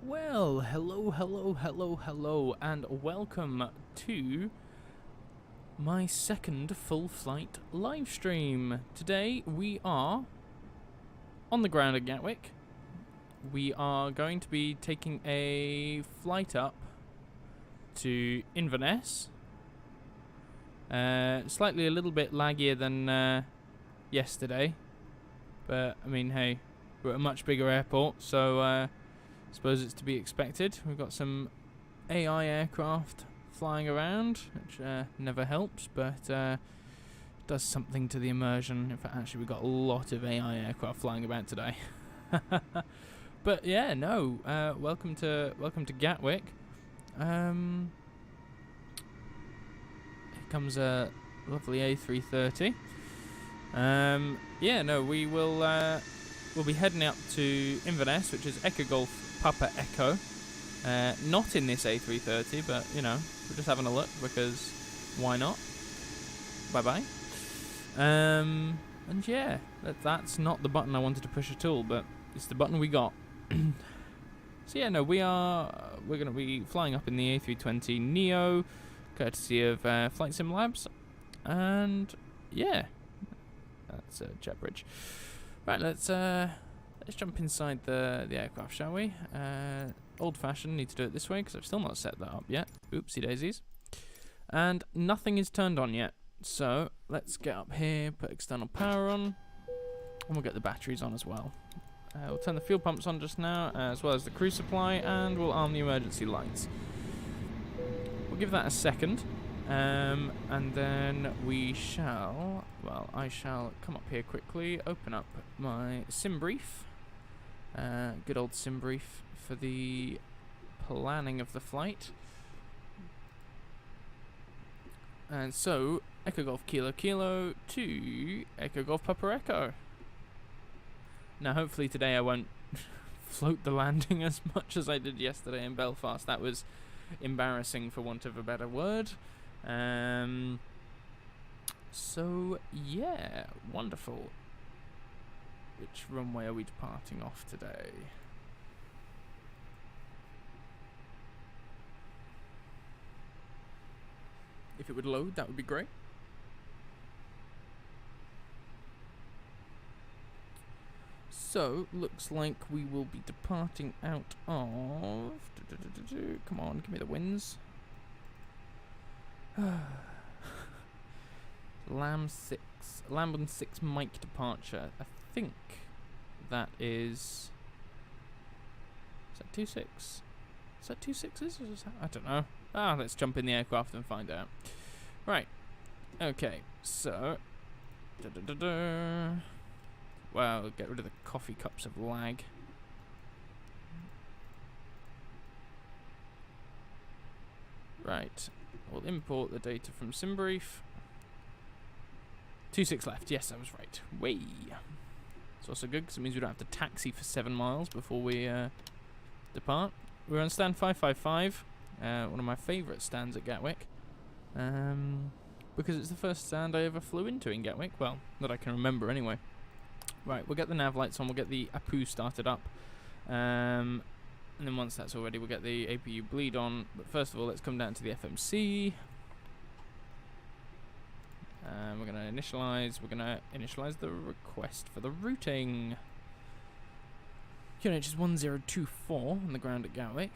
Well, hello, and welcome to my second full flight live stream. Today we are on the ground at Gatwick. We are going to be taking a flight up to Inverness. Slightly a little bit laggier than yesterday, but I mean, hey, we're at a much bigger airport, so suppose it's to be expected. We've got some AI aircraft flying around, which never helps, but does something to the immersion. In fact, actually, we've got a lot of AI aircraft flying about today. But yeah, no. Welcome to Gatwick. Here comes a lovely A320. Yeah, no, we'll be heading up to Inverness, which is Echo Golf Papa Echo. Not in this A330, but you know, we're just having a look because why not? Bye bye. And yeah, that's not the button I wanted to push at all, but it's the button we got. So yeah, no, we're going to be flying up in the A320 Neo, courtesy of Flight Sim Labs, and yeah, that's jet bridge. Right, let's jump inside the aircraft, shall we? Old-fashioned, need to do it this way because I've still not set that up yet. Oopsie daisies. And nothing is turned on yet, so let's get up here, put external power on, and we'll get the batteries on as well. We'll turn the fuel pumps on just now, as well as the crew supply, and we'll arm the emergency lights. We'll give that a second, and then we shall, well, I shall come up here quickly, open up my sim brief, good old sim brief for the planning of the flight. And so, Echo Golf Kilo Kilo to Echo Golf Papa Echo. Now hopefully today I won't float the landing as much as I did yesterday in Belfast. That was embarrassing for want of a better word. So yeah, wonderful. Which runway are we departing off today? If it would load, that would be great. So, looks like we will be departing out of... Come on, give me the wins. Lamb 6 Mike departure. I think that is... Is that 2-6? Is that 2 6s? Or is that, I don't know. Let's jump in the aircraft and find out. Right. Okay, so... Well, get rid of the coffee cups of lag. Right. We'll import the data from SimBrief. 2-6 left. Yes, I was right. Way. It's also good because it means we don't have to taxi for 7 miles before we depart. We're on stand 555. One of my favourite stands at Gatwick. Because it's the first stand I ever flew into in Gatwick. Well, that I can remember anyway. Right, we'll get the nav lights on, we'll get the APU started up, and then once that's all ready, we'll get the APU bleed on. But first of all, let's come down to the FMC. We're going to initialize the request for the routing. QNH is 1024 on the ground at Gatwick,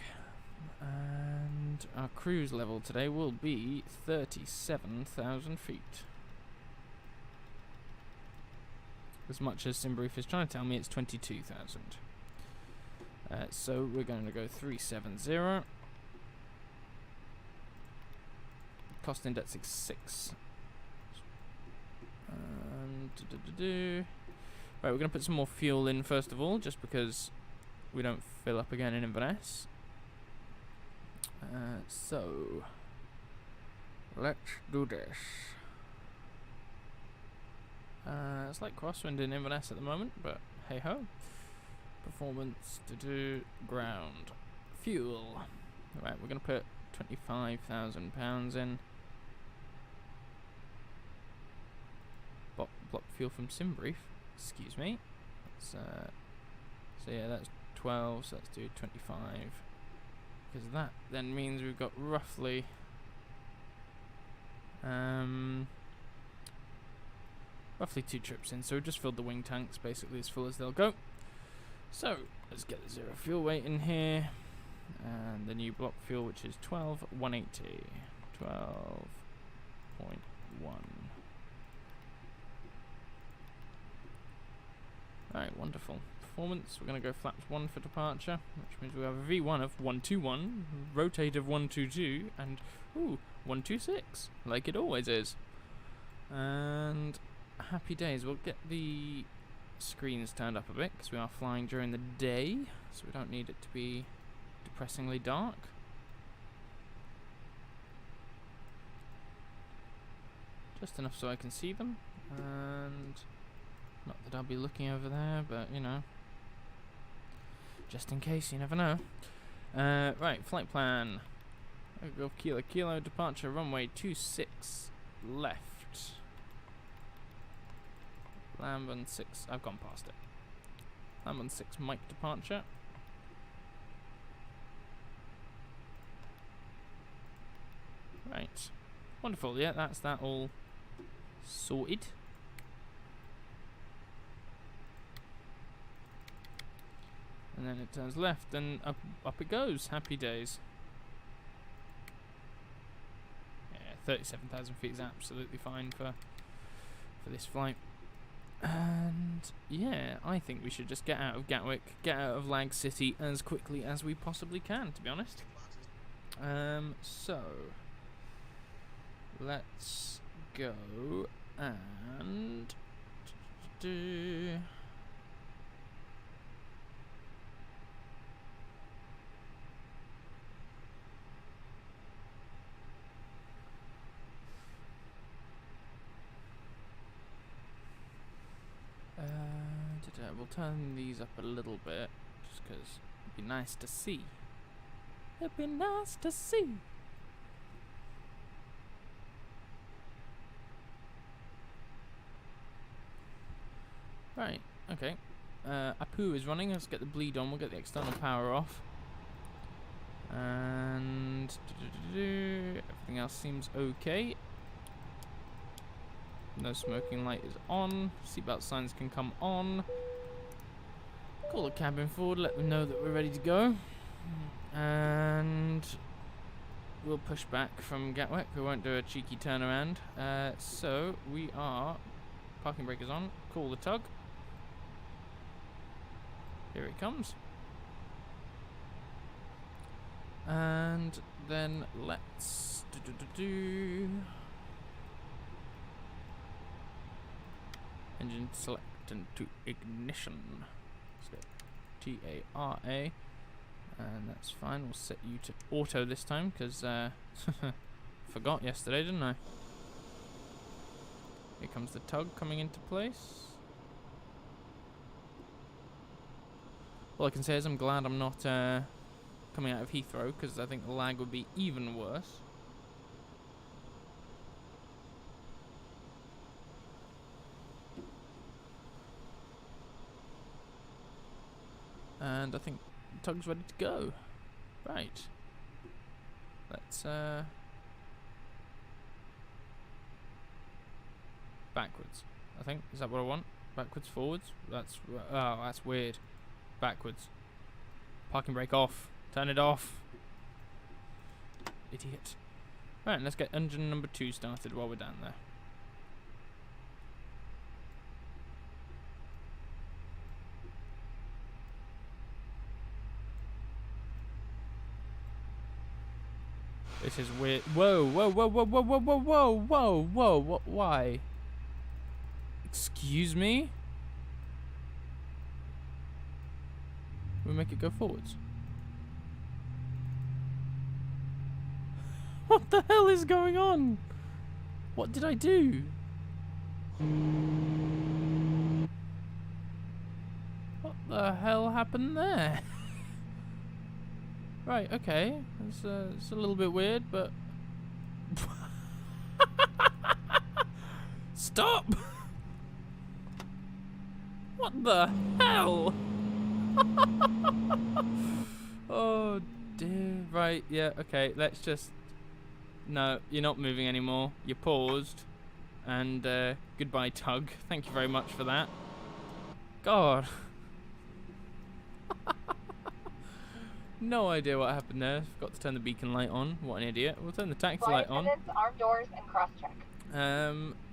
and our cruise level today will be 37,000 feet. As much as SimBrief is trying to tell me, it's 22,000. So we're going to go 370. Cost index is 6. Right, we're going to put some more fuel in first of all, just because we don't fill up again in Inverness. So let's do this. It's like crosswind in Inverness at the moment, but hey ho. Performance to do ground. Fuel. Right, we're going to put £25,000 in. Block fuel from SimBrief. Excuse me. So yeah, that's 12, so let's do 25. Because that then means we've got roughly roughly 2 trips in. So we've just filled the wing tanks basically as full as they'll go. So let's get the 0 fuel weight in here. And the new block fuel, which is 12,180. 12.1. Alright, wonderful. Performance, we're going to go flaps 1 for departure, which means we have a V1 of 121, rotate of 122, and, ooh, 126, like it always is. And happy days. We'll get the screens turned up a bit, because we are flying during the day, so we don't need it to be depressingly dark. Just enough so I can see them, and not that I'll be looking over there, but you know, just in case, you never know. Right, flight plan. Go kilo kilo, departure runway 26 left. Lamb on 6, I've gone past it. Lamb on 6 Mike departure. Right, wonderful, yeah, that's that all sorted. And then it turns left and up it goes. Happy days. Yeah, 37,000 feet is absolutely fine for this flight. And yeah, I think we should just get out of Gatwick, get out of Lag City as quickly as we possibly can, to be honest. So let's go and do. We'll turn these up a little bit, just because it'd be nice to see. It'd be nice to see. Right, okay. Apu is running, let's get the bleed on, we'll get the external power off. And everything else seems okay. No smoking light is on. Seatbelt signs can come on. Call the cabin forward, let them know that we're ready to go. And we'll push back from Gatwick. We won't do a cheeky turnaround. So we are. Parking brake is on. Call the tug. Here it comes. And then let's engine select into ignition. So TARA, and that's fine. We'll set you to auto this time because forgot yesterday, didn't I? Here comes the tug coming into place. All I can say is I'm glad I'm not coming out of Heathrow, because I think the lag would be even worse. And I think the tug's ready to go. Right. Let's backwards, I think. Is that what I want? Backwards, forwards? That's that's weird. Backwards. Parking brake off. Turn it off. Idiot. Right, let's get engine number 2 started while we're down there. This is weird. Whoa, whoa, whoa, whoa, whoa, whoa, whoa, whoa, whoa, whoa, what, why? Excuse me? We make it go forwards. What the hell is going on? What did I do? What the hell happened there? Right, okay. It's a little bit weird, but... Stop! What the hell? Oh dear. Right, yeah, okay, let's just... No, you're not moving anymore. You paused. And goodbye, tug. Thank you very much for that. God. No idea what happened there. Forgot to turn the beacon light on. What an idiot. We'll turn the taxi light on. Arm doors and cross-check.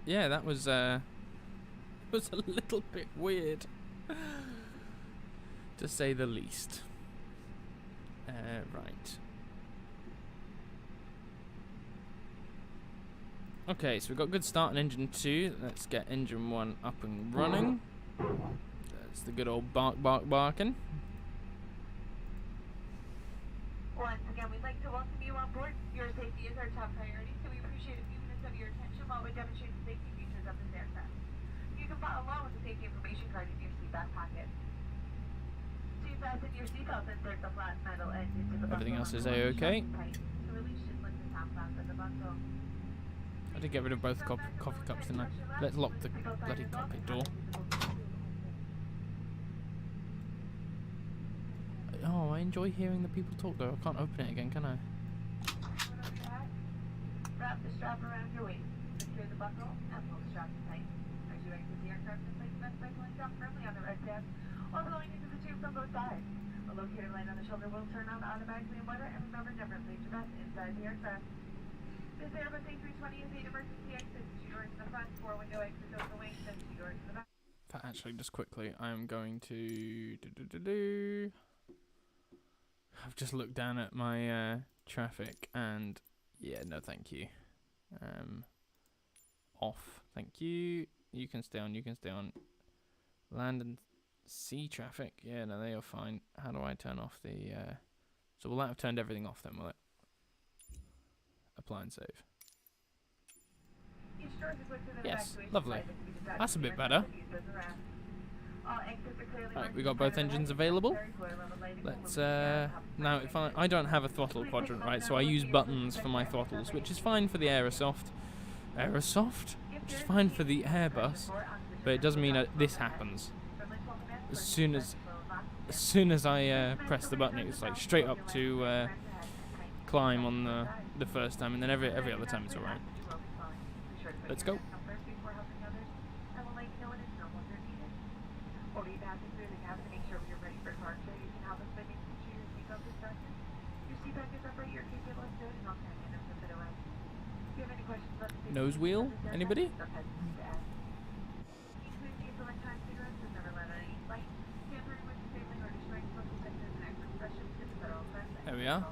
Yeah, that was was a little bit weird, to say the least. Right. Okay, so we've got good start on engine 2. Let's get engine 1 up and running. That's the good old barking. Once again, we'd like to welcome you on board. Your safety is our top priority, so we appreciate a few minutes of your attention while we demonstrate the safety features of this aircraft. You can follow along with the safety information card in your seatback pocket. So you fasten your seatbelt, insert the flat metal end into the buckle. Everything else is A-okay. To release, just lift the top flap of the buckle. I did get rid of both coffee cups, didn't I? Let's lock the bloody cockpit door. Oh, I enjoy hearing the people talk though. I can't open it again, can I? Wrap the strap around your waist. Secure the buckle and pull the strap tight. As you exit the aircraft, place the vest by pulling down firmly on the right tab, while blowing into the tube from both sides. A locator light on the shoulder will turn on automatically in weather, and remember, never leave your vest inside the aircraft. This Airbus A320 is 8 emergency exits, 2 doors in the front, 4 window exits over the wings, and 2 doors in the back. Actually, just quickly, I'm going to... I've just looked down at my traffic and yeah, no thank you. Off, thank you. You can stay on, you can stay on. Land and sea traffic, yeah, no, they are fine. How do I turn off the... So will that have turned everything off then, will it? Apply and save. Yes, lovely. That's a bit better. Right, we got both engines available. Let's now if I don't have a throttle quadrant, right, so I use buttons for my throttles, which is fine for the Aerosoft, which is fine for the Airbus, but it doesn't mean that this happens. As soon as I press the button, it's like straight up to climb on the first time, and then every other time it's alright. Let's go. Nose wheel? Anybody? There we are.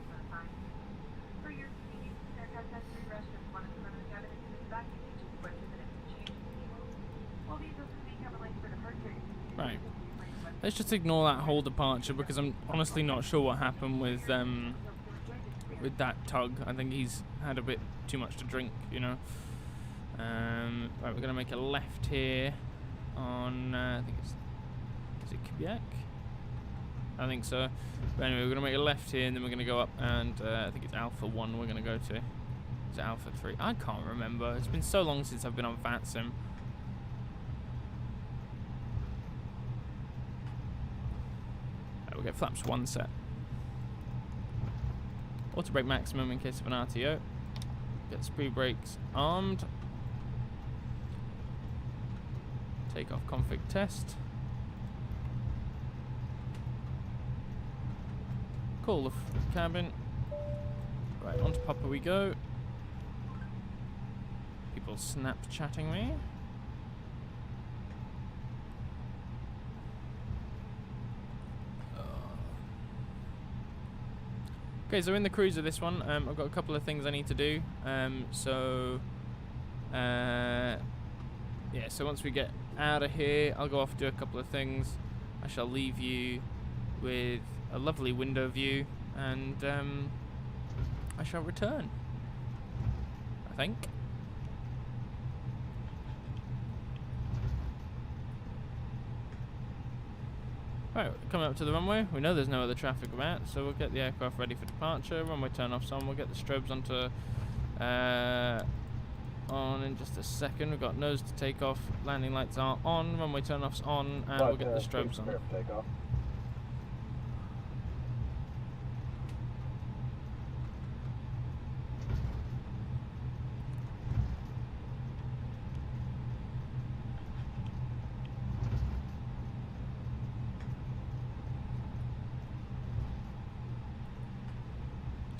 Right. Let's just ignore that whole departure because I'm honestly not sure what happened with that tug. I think he's had a bit too much to drink, you know. Right, we're gonna make a left here on I think is it Quebec? I think so. But anyway, we're gonna make a left here and then we're gonna go up and I think it's Alpha 1 we're gonna go to. Is it Alpha 3? I can't remember. It's been so long since I've been on VATSIM. We'll get flaps 1 set. Auto brake maximum in case of an RTO. Get sprue brakes armed. Takeoff config test. Call the cabin. Right, onto Papa we go. People Snapchatting me. Okay, so in the cruiser this one, I've got a couple of things I need to do. Yeah, so once we get out of here, I'll go off and do a couple of things. I shall leave you with a lovely window view, and I shall return, I think. Right, coming up to the runway. We know there's no other traffic about, so we'll get the aircraft ready for departure. Runway turn-offs on. We'll get the strobes onto on in just a second. We've got nose to take off. Landing lights are on. Runway turn-offs on, and we'll get the strobes on.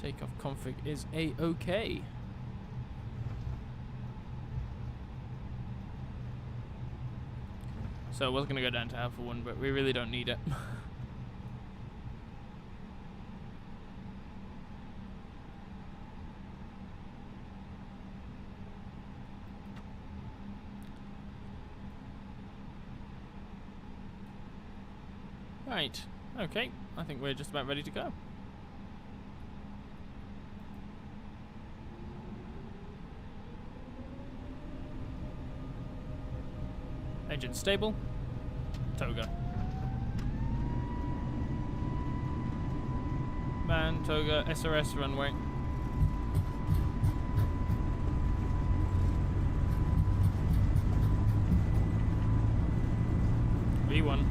Takeoff config is A-OK. So I was going to go down to Alpha 1, but we really don't need it. Right, okay, I think we're just about ready to go. Engine stable. Toga. Man, Toga, SRS runway. V1.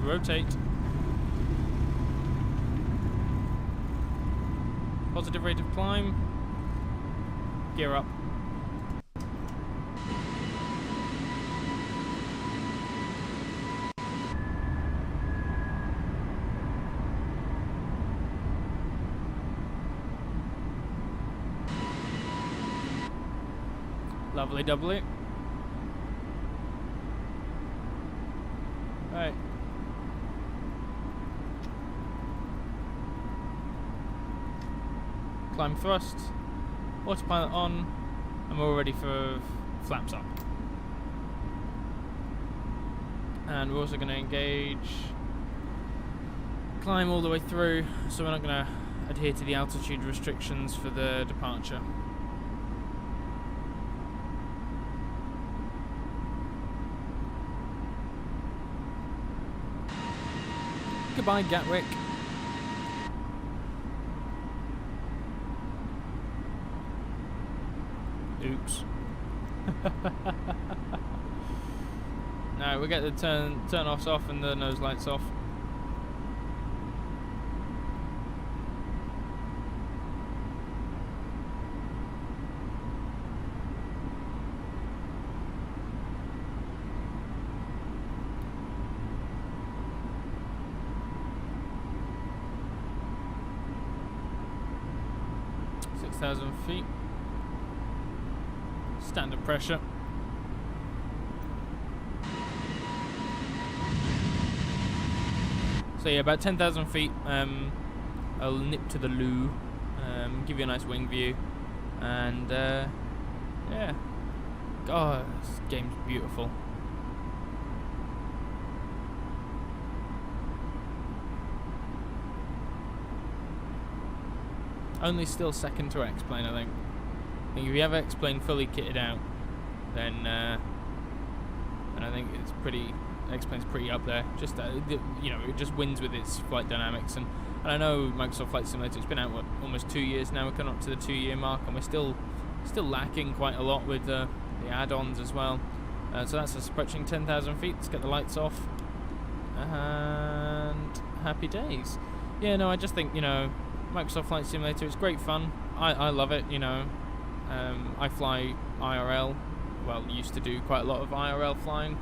Rotate. Positive rate of climb. Gear up. Lovely doubly. Right. Climb thrust. Autopilot on. And we're all ready for flaps up. And we're also going to engage. Climb all the way through, so we're not going to adhere to the altitude restrictions for the departure. Goodbye, Gatwick. Oops. No, we'll get the turn offs off and the nose lights off. Feet. Standard pressure. So yeah, about 10,000 feet. I'll nip to the loo, give you a nice wing view, and yeah. God, this game's beautiful. Only still second to X-Plane, I think. I think if you have X-Plane fully kitted out, then I think it's pretty. X-Plane's pretty up there. Just you know, it just wins with its flight dynamics, and I know Microsoft Flight Simulator. It's been out what, almost 2 years now. We're coming up to the 2-year mark, and we're still lacking quite a lot with the add-ons as well. So that's us approaching 10,000 feet. Let's get the lights off, and happy days. Yeah, no, I just think, you know, Microsoft Flight Simulator, it's great fun. I love it, you know. I fly IRL, well, used to do quite a lot of IRL flying.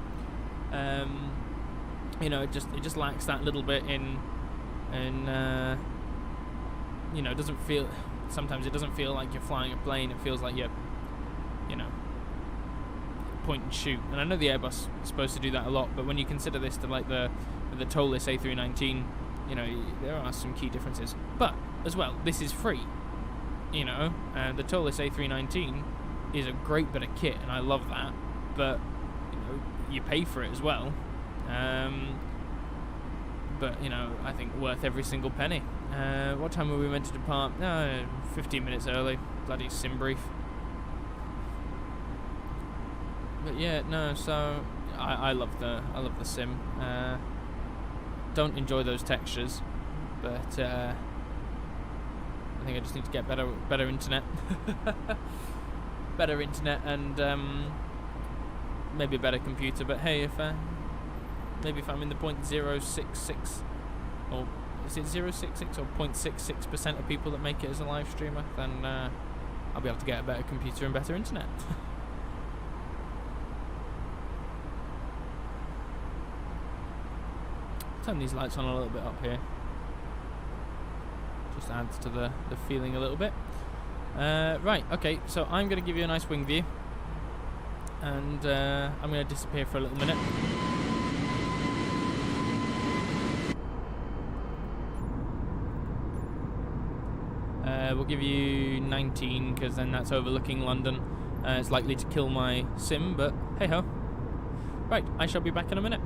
You know, it just lacks that little bit in you know, sometimes it doesn't feel like you're flying a plane. It feels like you're, you know, point and shoot. And I know the Airbus is supposed to do that a lot, but when you consider this to like the towless A319, you know, there are some key differences. But as well, this is free. You know, the towless A319 is a great bit of kit, and I love that. But you know, you pay for it as well. But you know, I think worth every single penny. What time were we meant to depart? 15 minutes early. Bloody sim brief. But yeah, no. So I love the sim. Don't enjoy those textures, but I think I just need to get better internet, better internet, and maybe a better computer. But hey, maybe if I'm in the 0.066, or is it 0.66 or 0.66% of people that make it as a live streamer, then I'll be able to get a better computer and better internet. Turn these lights on a little bit up here, Just adds to the feeling a little bit. Right, okay, so I'm going to give you a nice wing view. And I'm going to disappear for a little minute. We'll give you 19, because then that's overlooking London. It's likely to kill my sim, but hey-ho. Right, I shall be back in a minute.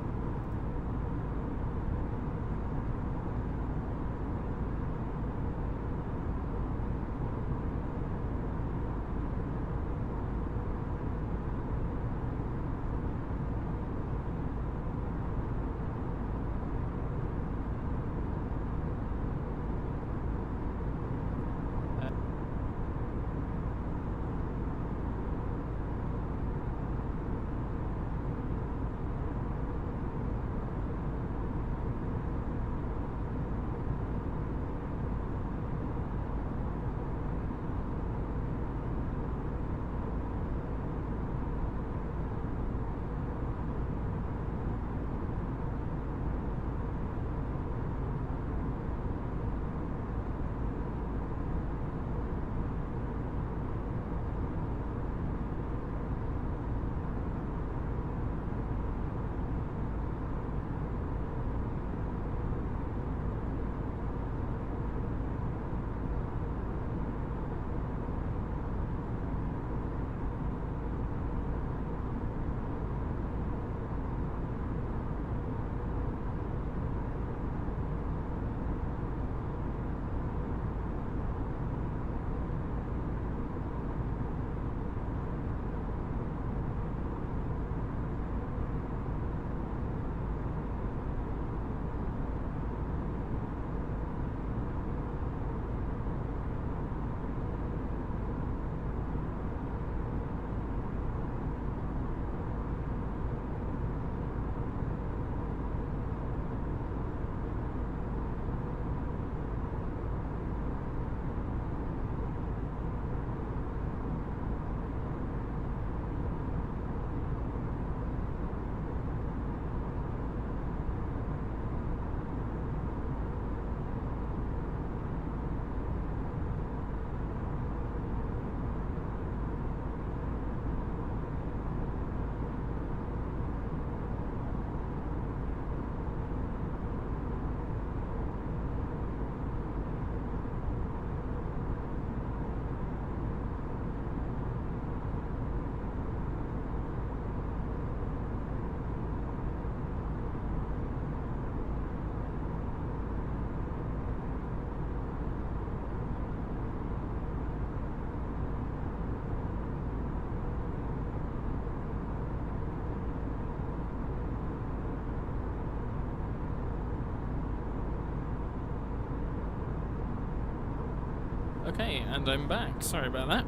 Okay, and I'm back. Sorry about that.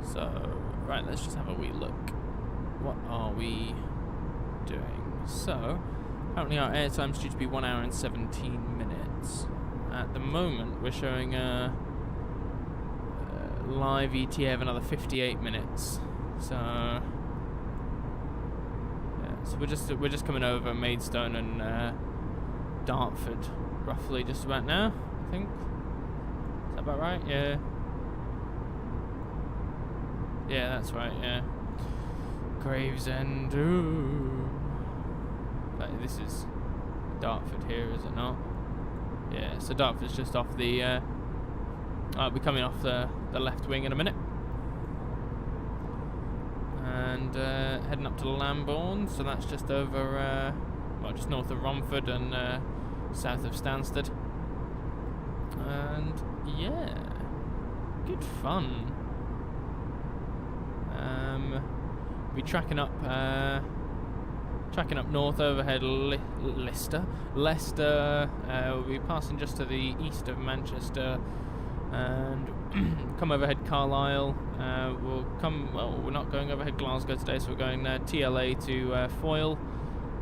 So, right, let's just have a wee look. What are we doing? So, apparently our airtime's due to be 1 hour and 17 minutes. At the moment, we're showing a live ETA of another 58 minutes. So... So we're just coming over Maidstone and Dartford, roughly just about now, I think. Is that about right? Yeah. Yeah, that's right. Yeah. Gravesend. Ooh. But this is Dartford here, is it not? Yeah. So Dartford's just off the. I'll be coming off the left wing in a minute. And heading up to Lambourne, so that's just over, well, just north of Romford and south of Stansted. And yeah, good fun. Be tracking up north overhead Leicester. We'll be passing just to the east of Manchester. And come overhead Carlisle. We're not going overhead Glasgow today, so we're going TLA to Foyle.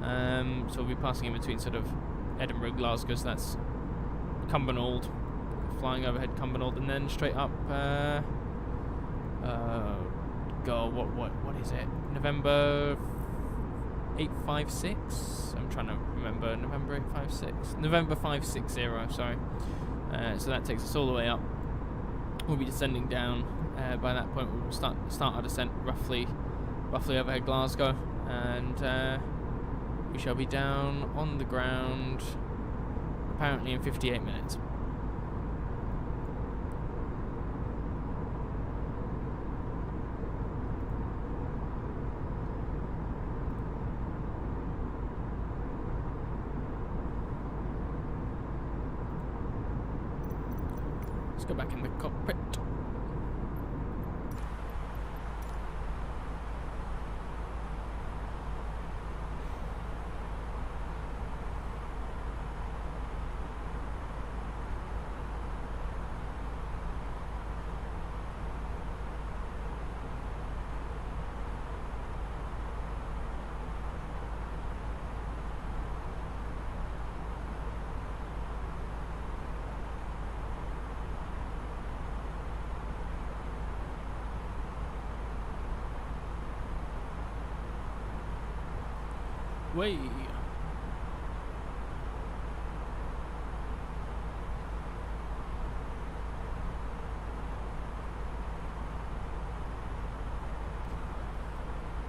So we'll be passing in between sort of Edinburgh, Glasgow, so that's Cumbernauld, flying overhead Cumbernauld, and then straight up God, what is it? November 856? I'm trying to remember. November 856? November 560, sorry. So that takes us all the way up. We'll be descending down. By that point, we'll start our descent roughly overhead Glasgow, and we shall be down on the ground apparently in 58 minutes. Let's go back in the cockpit. Way.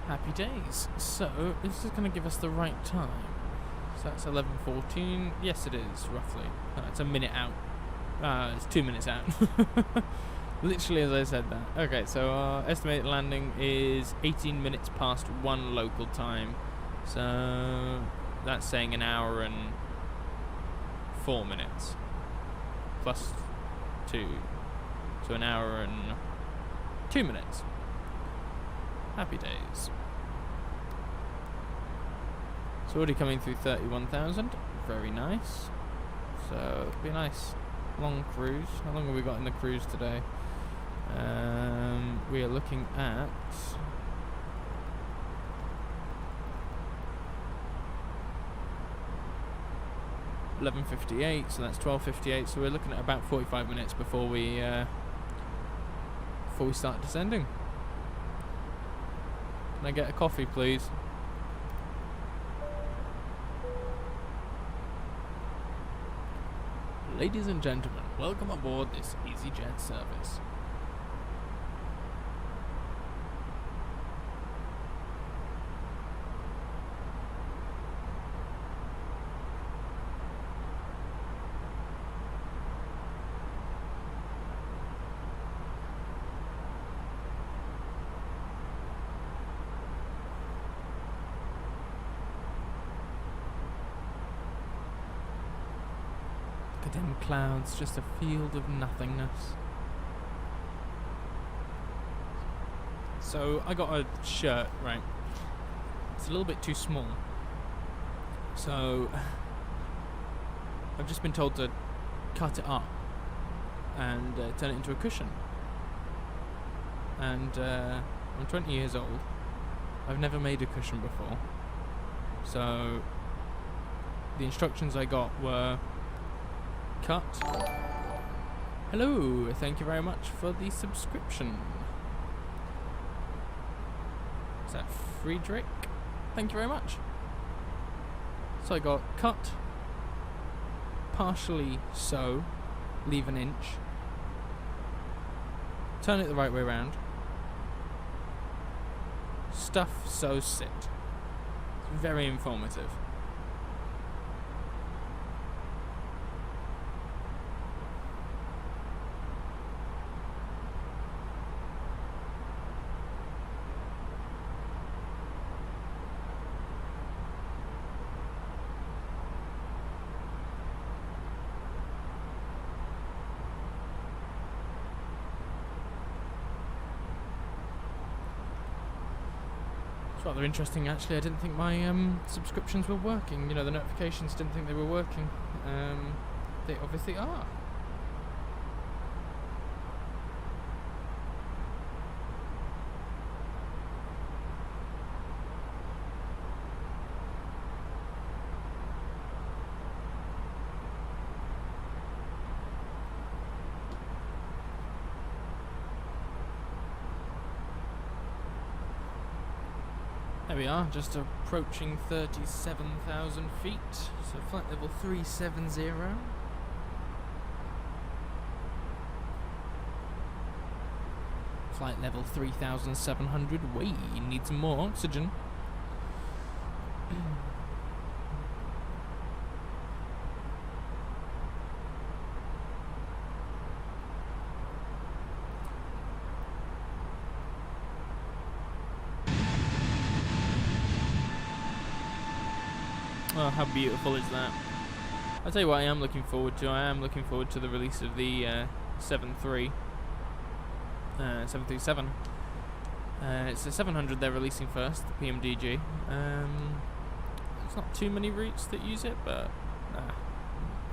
Happy days. So this is going to give us the right time. So that's 11:14. Yes, it is roughly. It's a minute out. It's 2 minutes out. Literally as I said that. Okay, so our estimated landing is 18 minutes past 1 local time. So that's saying an hour and 4 minutes plus 2, so an hour and 2 minutes. Happy days. So already coming through 31,000, very nice. So it'll be a nice long cruise. How long have we got in the cruise today? We are looking at 11:58, so that's 12:58. So we're looking at about 45 minutes before we start descending. Can I get a coffee, please? Ladies and gentlemen, welcome aboard this EasyJet service. Dim clouds, just a field of nothingness. So I got a shirt, right? It's a little bit too small. So I've just been told to cut it up and turn it into a cushion. And I'm 20 years old. I've never made a cushion before. So the instructions I got were cut. Hello, thank you very much for the subscription. Is that Friedrich? Thank you very much. So I got cut, partially sew, leave an inch, turn it the right way around, stuff, sew, sit. It's very informative. Rather interesting, actually. I didn't think my subscriptions were working. You know, the notifications didn't think they were working. They obviously are. There we are, just approaching 37,000 feet, so flight level 370. Flight level 3,700, we need some more oxygen. Oh, how beautiful is that? I'll tell you what I am looking forward to. I am looking forward to the release of the 737. It's the 700 they're releasing first, the PMDG. There's not too many routes that use it, but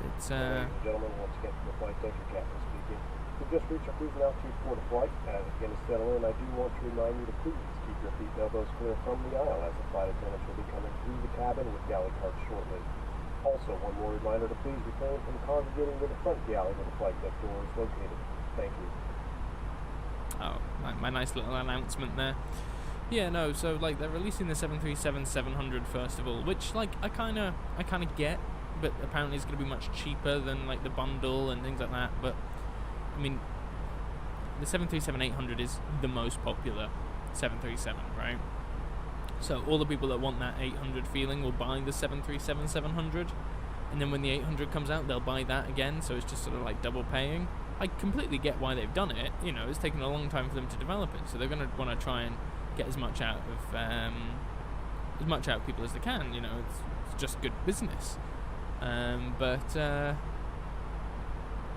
it's... Ladies and gentlemen, once again from the flight deck, your captain speaking. We've just reached our cruising altitude for the flight. As it begins to settle in, I do want to remind you to please keep your feet and elbows clear from the aisle, as the flight attendants will be coming through the cabin with galley carts shortly. Also, one more reminder to please refrain from congregating to the front galley where the flight deck door is located. Thank you. Oh, my nice little announcement there. Yeah, no, so like they're releasing the 737-700 first of all, which like I kind of get, but apparently it's going to be much cheaper than like the bundle and things like that. But I mean, the 737-800 is the most popular 737, right? So all the people that want that 800 feeling will buy the 737-700, and then when the 800 comes out, they'll buy that again. So it's just sort of like double paying. I completely get why they've done it. You know, it's taken a long time for them to develop it, so they're going to want to try and get as much out of people as they can. You know, it's just good business.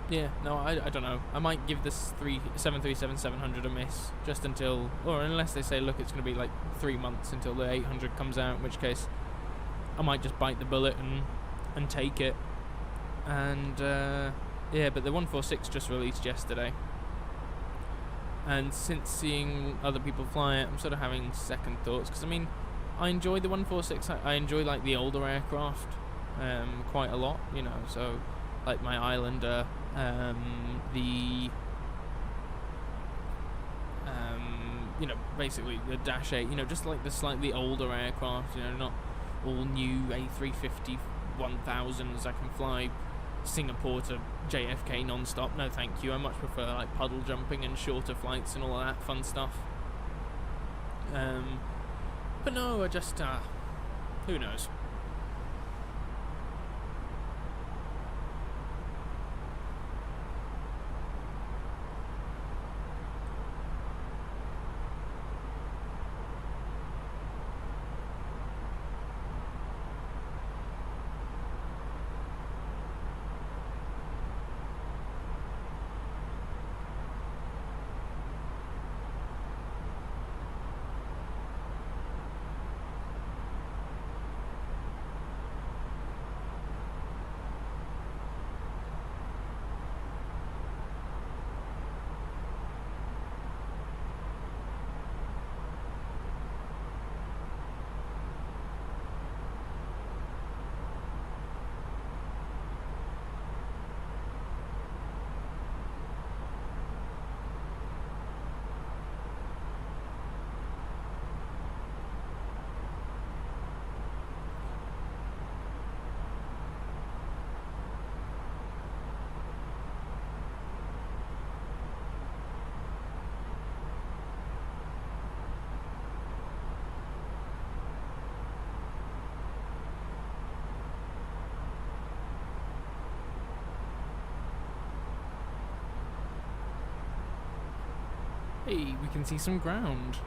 Yeah, no, I don't know. I might give this 737-700 a miss just until, or unless they say, look, it's going to be like 3 months until the 800 comes out, in which case I might just bite the bullet and take it. And yeah, but the 146 just released yesterday, and since seeing other people fly it, I'm sort of having second thoughts, because I mean, I enjoy the 146. I enjoy like the older aircraft quite a lot, you know. So like my Islander, you know, basically the Dash 8, you know, just like the slightly older aircraft, you know, not all new A350 1000s. I can fly Singapore to JFK non-stop. No thank you. I much prefer like puddle jumping and shorter flights and all of that fun stuff. But no, I just who knows. Hey, we can see some ground.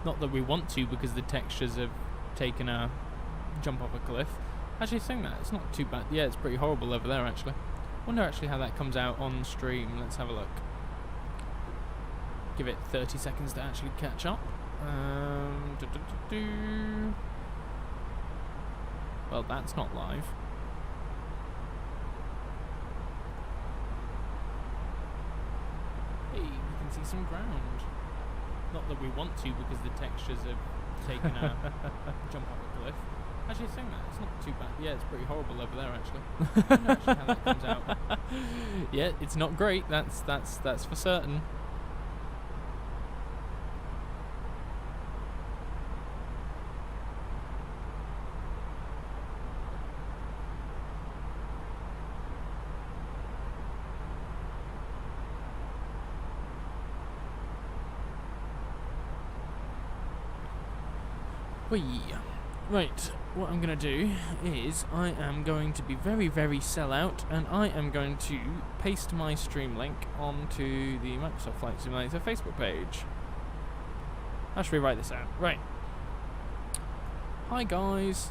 Not that we want to, because the textures have taken a jump off a cliff. Actually, saying that, it's not too bad. Yeah, it's pretty horrible over there, actually. Wonder actually how that comes out on stream. Let's have a look. Give it 30 seconds to actually catch up. Well, that's not live. Hey, we can see some ground. Not that we want to, because the textures have taken a jump off a cliff. Actually, saying that, it's not too bad. Yeah, it's pretty horrible over there, actually. I wonder actually how that comes out. Yeah, it's not great. That's for certain. Whee. Right, what I'm going to do is I am going to be very, very sellout, and I am going to paste my stream link onto the Microsoft Flight Simulator Facebook page. How should we write this out? Right. Hi guys.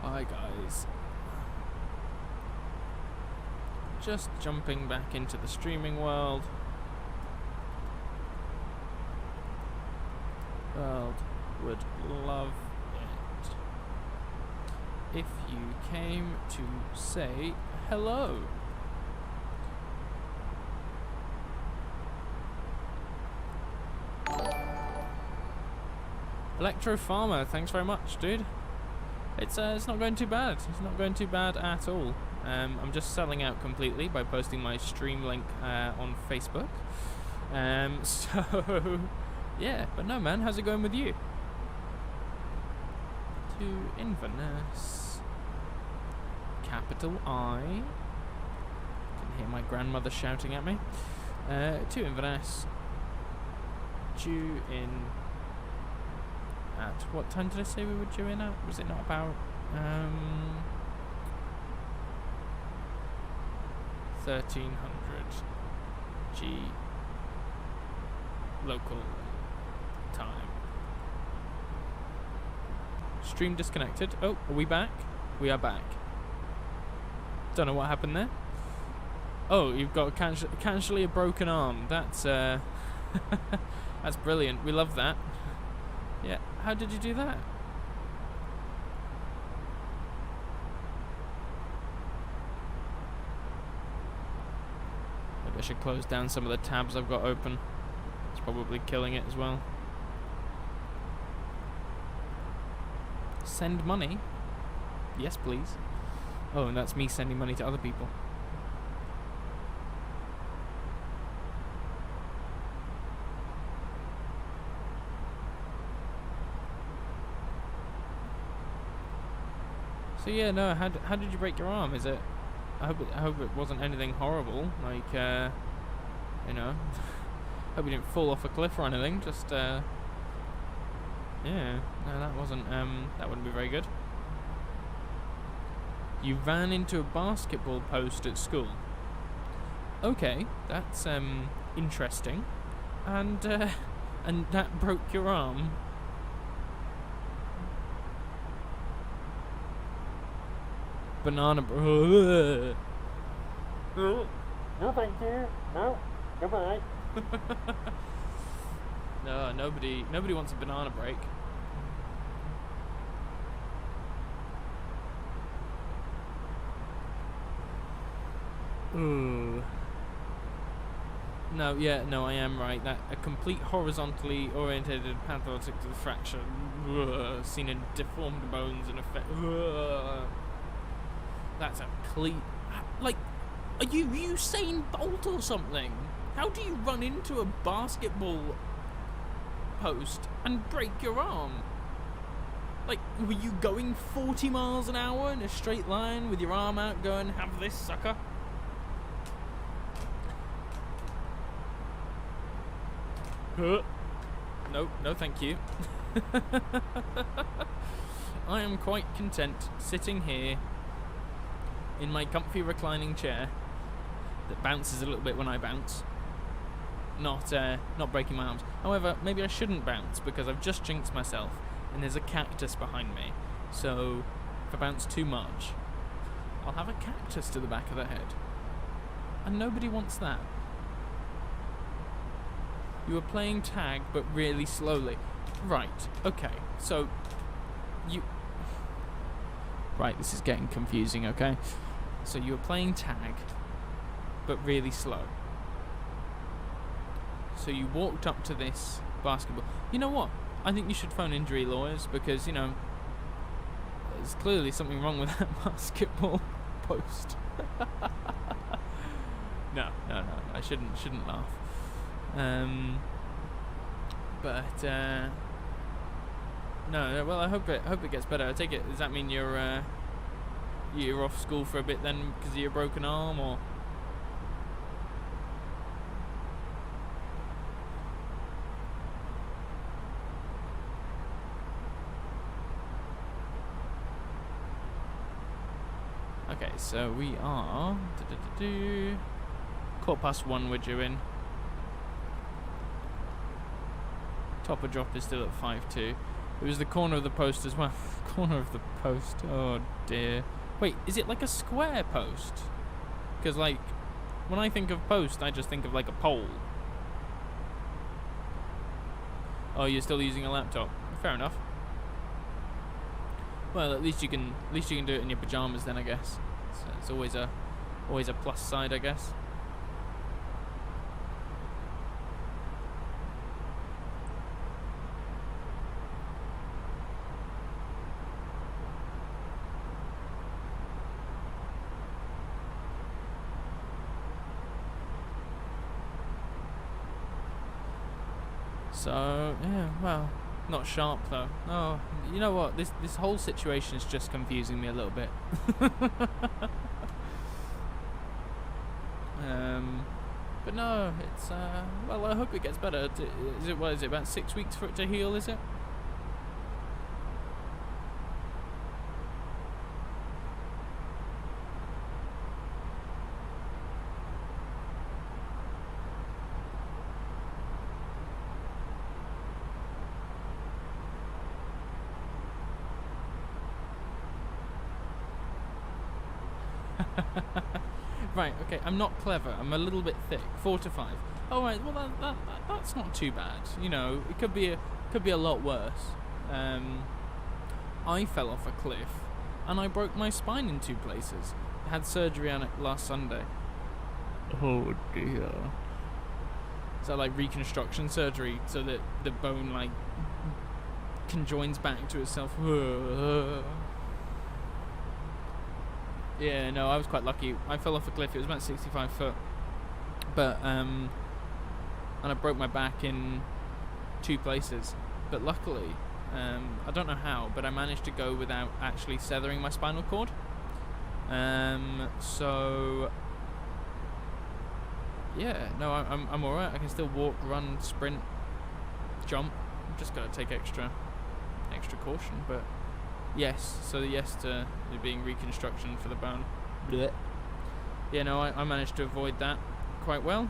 Hi guys. Just jumping back into the streaming world. World would love it if you came to say hello. Electro Farmer, thanks very much, dude. It's not going too bad. It's not going too bad at all. I'm just selling out completely by posting my stream link on Facebook. So yeah, but no man, how's it going with you? To Inverness, capital I. Can hear my grandmother shouting at me. To Inverness, due in at what time did I say we were due in at? Was it not about 1300 G local time? Stream disconnected. Oh, are we back? We are back. Don't know what happened there. Oh, you've got casually a broken arm. That's that's brilliant. We love that. Yeah, how did you do that? Maybe I should close down some of the tabs I've got open. It's probably killing it as well. Send money? Yes, please. Oh, and that's me sending money to other people. So yeah, no. How did you break your arm? Is it? I hope it wasn't anything horrible. Like you know, hope you didn't fall off a cliff or anything. Just yeah. No, that wasn't. That wouldn't be very good. You ran into a basketball post at school. Okay, that's interesting. And that broke your arm. Banana. No, thank you. No, goodbye. No, nobody wants a banana break. Ooh. No, yeah, no, I am right. That a complete horizontally orientated pathologic fracture seen in deformed bones and effect. That's a complete. Like, are you Usain Bolt or something? How do you run into a basketball post and break your arm? Like, were you going 40 miles an hour in a straight line with your arm out going, have this sucker? No, no thank you. I am quite content sitting here in my comfy reclining chair that bounces a little bit when I bounce. Not breaking my arms. However, maybe I shouldn't bounce because I've just jinxed myself and there's a cactus behind me. So, if I bounce too much, I'll have a cactus to the back of the head. And nobody wants that. You were playing tag, but really slowly. Right, okay, so you... Right, this is getting confusing, okay? So you were playing tag, but really slow. So you walked up to this basketball. You know what? I think you should phone injury lawyers because, you know, there's clearly something wrong with that basketball post. No, I shouldn't laugh. No, well, I hope it gets better. I take it. Does that mean you're you're off school for a bit then because of your broken arm, or? Okay, so we are 1:15 we're due in. Topper drop is still at 5:02. It was the corner of the post as well. Corner of the post. Oh dear. Wait, is it like a square post? Because like, when I think of post, I just think of like a pole. Oh, you're still using a laptop. Fair enough. Well, at least you can do it in your pajamas then, I guess. So it's always a plus side, I guess. So yeah, well, not sharp though. Oh, you know what? This whole situation is just confusing me a little bit. But no, it's well, I hope it gets better. Is it about 6 weeks for it to heal? Is it? Right, okay, I'm not clever, I'm a little bit thick. 4 to 5. Oh right, well that's not too bad. You know, it could be a lot worse. I fell off a cliff and I broke my spine in 2 places. I had surgery on it last Sunday. Oh dear. So like reconstruction surgery so that the bone like conjoins back to itself. Yeah, no, I was quite lucky. I fell off a cliff. It was about 65 foot, but and I broke my back in 2 places. But luckily, I don't know how, but I managed to go without actually severing my spinal cord. So yeah, no, I'm alright. I can still walk, run, sprint, jump. I've just got to take extra caution, but. Yes, so yes to it being reconstruction for the bone. Blech. Yeah, no, I managed to avoid that quite well.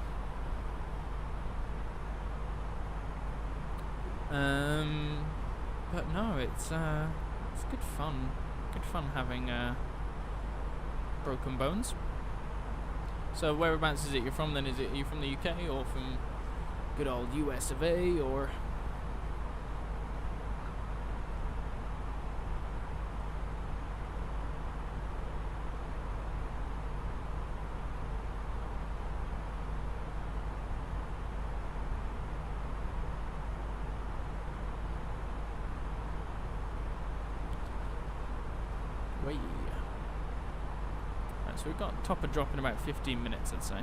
But no, it's good fun. Good fun having broken bones. So whereabouts is it you're from then? Are you from the UK or from good old US of A, or? Right, so we've got topper drop in about 15 minutes, I'd say.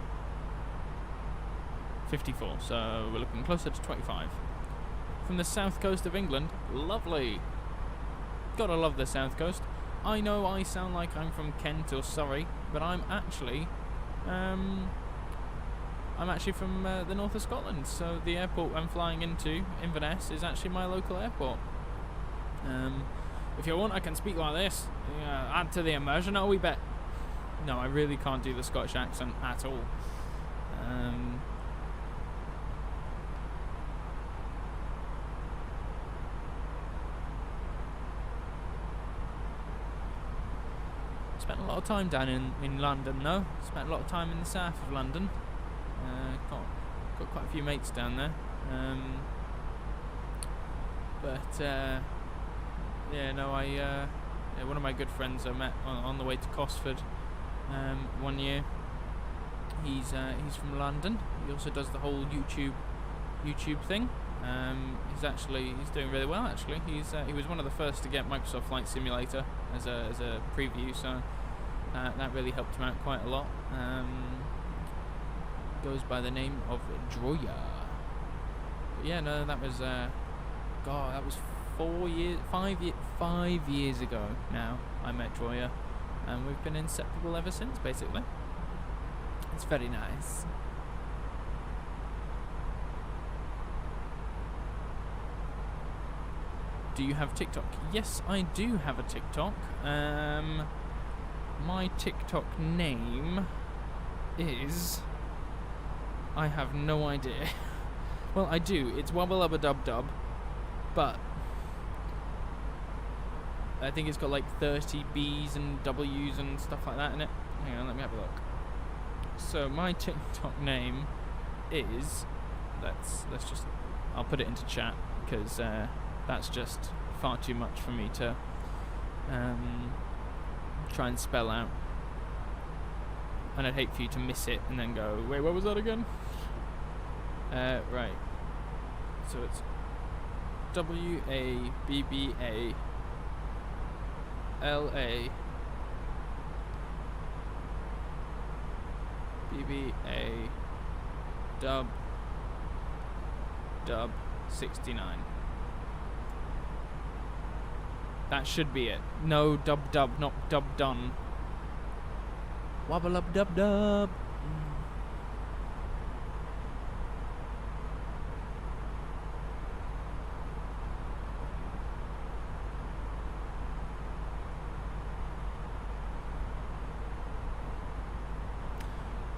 54, so we're looking closer to 25. From the south coast of England, lovely. Gotta love the south coast. I know I sound like I'm from Kent or Surrey, but I'm actually from the north of Scotland. So the airport I'm flying into, Inverness, is actually my local airport. If you want, I can speak like this. Add to the immersion a wee bit. No, I really can't do the Scottish accent at all. Spent a lot of time down in London, though. Spent a lot of time in the south of London. Got quite a few mates down there. Yeah, no, one of my good friends I met on the way to Cosford one year. He's from London. He also does the whole YouTube thing. He's doing really well actually. He was one of the first to get Microsoft Flight Simulator as a preview, so that really helped him out quite a lot. Goes by the name of Droya. But yeah, no, that was that was 5 years ago now. I met Droya. and we've been inseparable ever since, basically. It's very nice. Do you have TikTok? Yes, I do have a TikTok. My TikTok name is... I have no idea. Well, I do. It's Wubba-Lubba-Dub-Dub, but I think it's got like 30 B's and W's and stuff like that in it. Hang on, let me have a look. So my TikTok name is... Let's just... I'll put it into chat, because that's just far too much for me to try and spell out. And I'd hate for you to miss it and then go, wait, what was that again? Right. So it's WABBALA BBA dub 69. That should be it. No, dub, not dub done. Wobble up dub dub.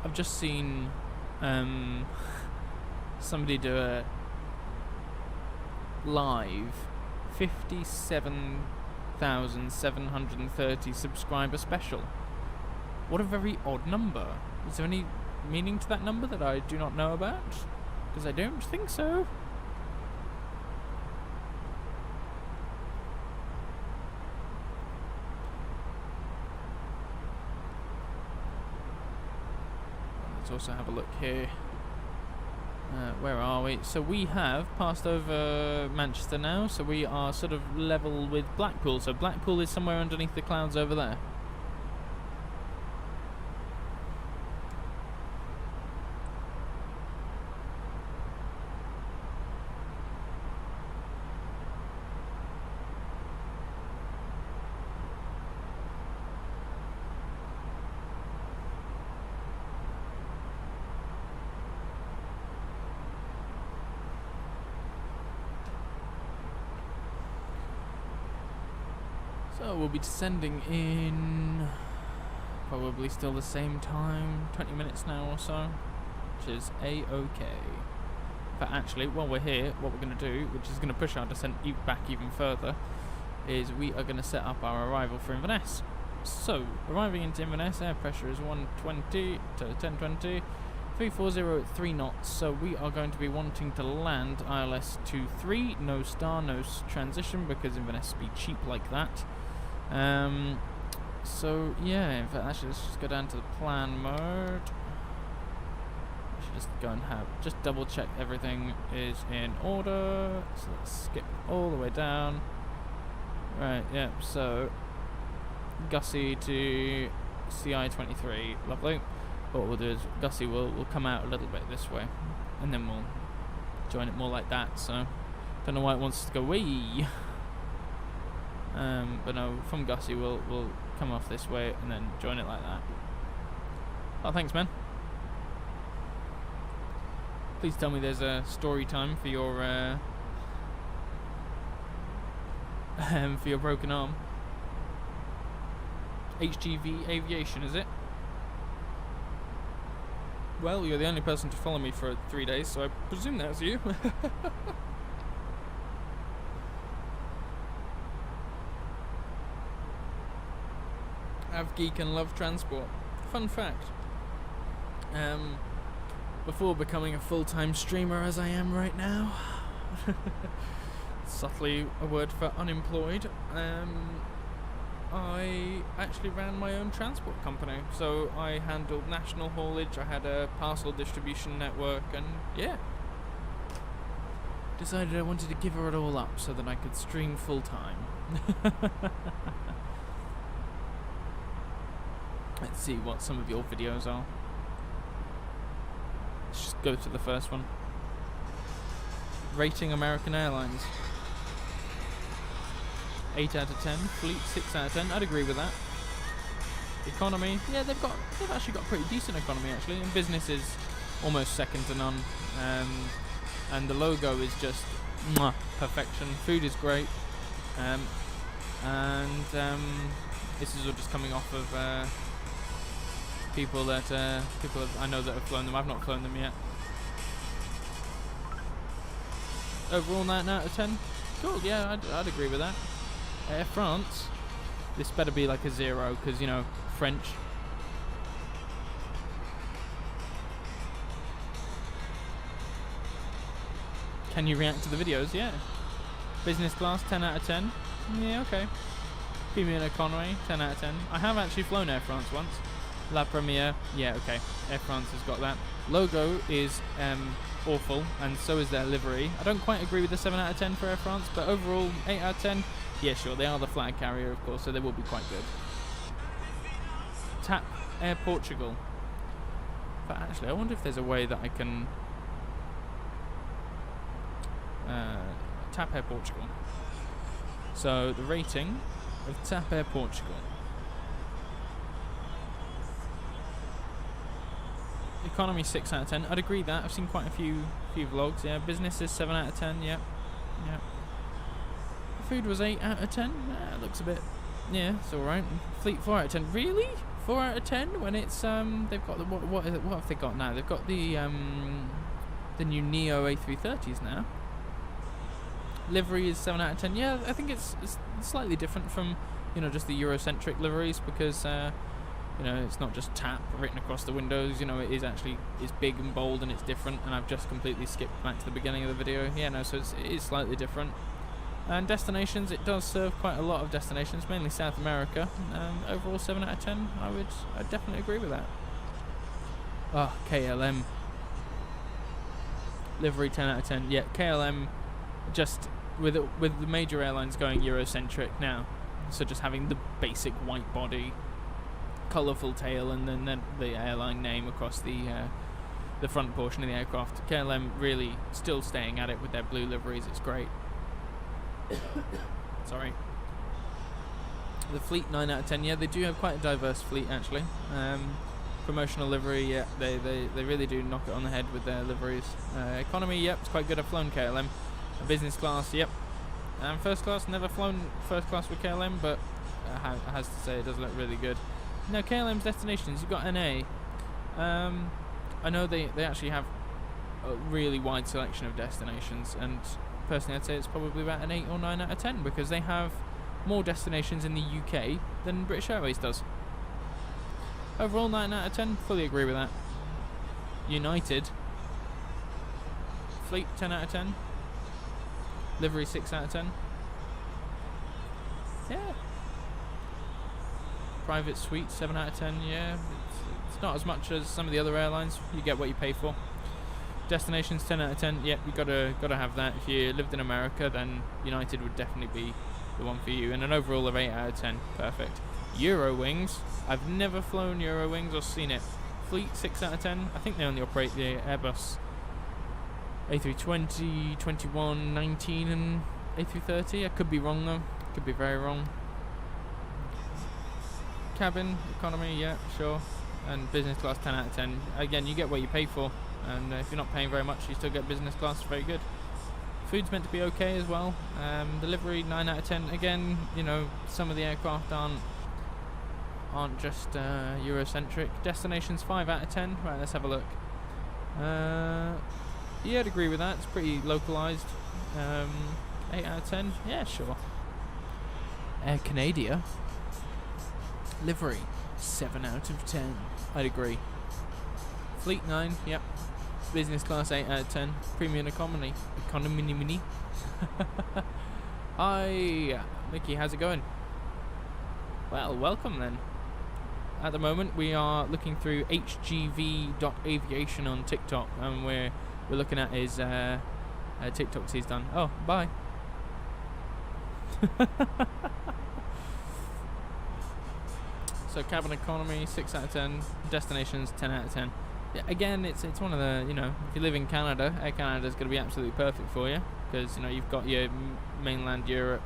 I've just seen somebody do a live 57,730 subscriber special. What a very odd number. Is there any meaning to that number that I do not know about? Because I don't think so. Let's also have a look here. Where are we? So we have passed over Manchester now, so we are sort of level with Blackpool. So Blackpool is somewhere underneath the clouds over there. So we'll be descending in probably still the same time, 20 minutes now or so, which is a-okay. But actually, while we're here, what we're going to do, which is going to push our descent back even further, is we are going to set up our arrival for Inverness. So, arriving into Inverness, air pressure is 120 to 1020, 340 at 3 knots, so we are going to be wanting to land ILS 23, no star, no transition, because Inverness be cheap like that. So yeah, in fact, actually let's just go down to the plan mode. I should just go and just double check everything is in order. So let's skip all the way down. Right, yeah, so Gussie to CI23, lovely. What we'll do is Gussie will come out a little bit this way, and then we'll join it more like that, so don't know why it wants us to go wee. But no, from Gussie we'll come off this way and then join it like that. Oh, thanks, man. Please tell me there's a story time for your for your broken arm. HGV Aviation, is it? Well, you're the only person to follow me for 3 days, so I presume that's you. Have geek and love transport. Fun fact. Before becoming a full-time streamer as I am right now, subtly a word for unemployed, I actually ran my own transport company. So I handled national haulage, I had a parcel distribution network, and yeah. Decided I wanted to give her it all up so that I could stream full-time. Let's see what some of your videos are. Let's just go to the first one. Rating American Airlines. 8 out of 10. Fleet 6 out of 10. I'd agree with that. Economy, yeah, they've actually got pretty decent economy actually, and business is almost second to none. And the logo is just perfection. Food is great, and this is all just coming off of people I know that have flown them. I've not flown them yet. Overall 9 out of 10. Cool. Yeah, I'd agree with that. Air France. This better be like a 0 because you know French. Can you react to the videos? Yeah. Business class, 10 out of 10. Yeah, okay. Premium economy, 10 out of 10. I have actually flown Air France once. La Première, yeah, okay. Air France has got that. Logo is awful, and so is their livery. I don't quite agree with the 7 out of 10 for Air France, but overall, 8 out of 10. Yeah, sure, they are the flag carrier, of course, so they will be quite good. TAP Air Portugal. But actually, I wonder if there's a way that I can... TAP Air Portugal. So the rating of TAP Air Portugal. Economy 6 out of 10. I'd agree that. I've seen quite a few vlogs. Yeah, business is 7 out of 10. Yeah. Food was 8 out of 10. It looks a bit. Yeah, it's all right. Fleet 4 out of 10. Really? 4 out of 10 when it's they've got the what have they got now? They've got the new Neo A330s now. Livery is 7 out of 10. Yeah, I think it's slightly different from, you know, just the Eurocentric liveries because, you know, it's not just TAP written across the windows. You know, it is actually, it's big and bold and it's different. And I've just completely skipped back to the beginning of the video. Yeah, no, so it is slightly different. And destinations, it does serve quite a lot of destinations, mainly South America. Overall 7 out of 10, I'd definitely agree with that. Oh, KLM. Livery 10 out of 10. Yeah, KLM, just with the major airlines going Eurocentric now, so just having the basic white body, colourful tail, and then the airline name across the front portion of the aircraft. KLM really still staying at it with their blue liveries. It's great. Sorry. The fleet 9 out of 10. Yeah, they do have quite a diverse fleet actually. Promotional livery, yeah, they really do knock it on the head with their liveries. Economy, yep, it's quite good. I've flown KLM. Business class, yep. First class, never flown first class with KLM, but I has to say it does look really good. Now KLM's destinations, you've got NA. I know they actually have a really wide selection of destinations, and personally I'd say it's probably about an 8 or 9 out of 10 because they have more destinations in the UK than British Airways does. Overall 9 out of 10, fully agree with that. United. Fleet 10 out of 10. Livery 6 out of 10. Yeah. Private suite 7 out of 10. Yeah, it's not as much as some of the other airlines. You get what you pay for. Destinations 10 out of 10. Yeah, you gotta have that. If you lived in America, then United would definitely be the one for you. And an overall of 8 out of 10. Perfect. Eurowings. I've never flown Eurowings or seen it. Fleet 6 out of 10. I think they only operate the Airbus A320, 21, 19 and A330. I could be wrong though. Could be very wrong. Cabin, economy, yeah, sure. And business class 10 out of 10. Again, you get what you pay for. And if you're not paying very much, you still get business class. Very good. Food's meant to be okay as well. Delivery 9 out of 10. Again, you know, some of the aircraft aren't just Eurocentric. Destinations 5 out of 10. Right, let's have a look. Yeah, I'd agree with that. It's pretty localized. 8 out of 10. Yeah, sure. Air Canada. Livery 7 out of 10. I'd agree. Fleet 9. Yep. Business class 8 out of 10. Premium economy. Economy. Hi, Mickey. How's it going? Well, welcome then. At the moment, we are looking through hgv.aviation on TikTok, and we're looking at his TikToks he's done. Oh, bye. So cabin economy 6 out of 10, destinations 10 out of 10. Yeah, again, it's one of the, you know, if you live in Canada, Air Canada is going to be absolutely perfect for you because, you know, you've got your mainland Europe,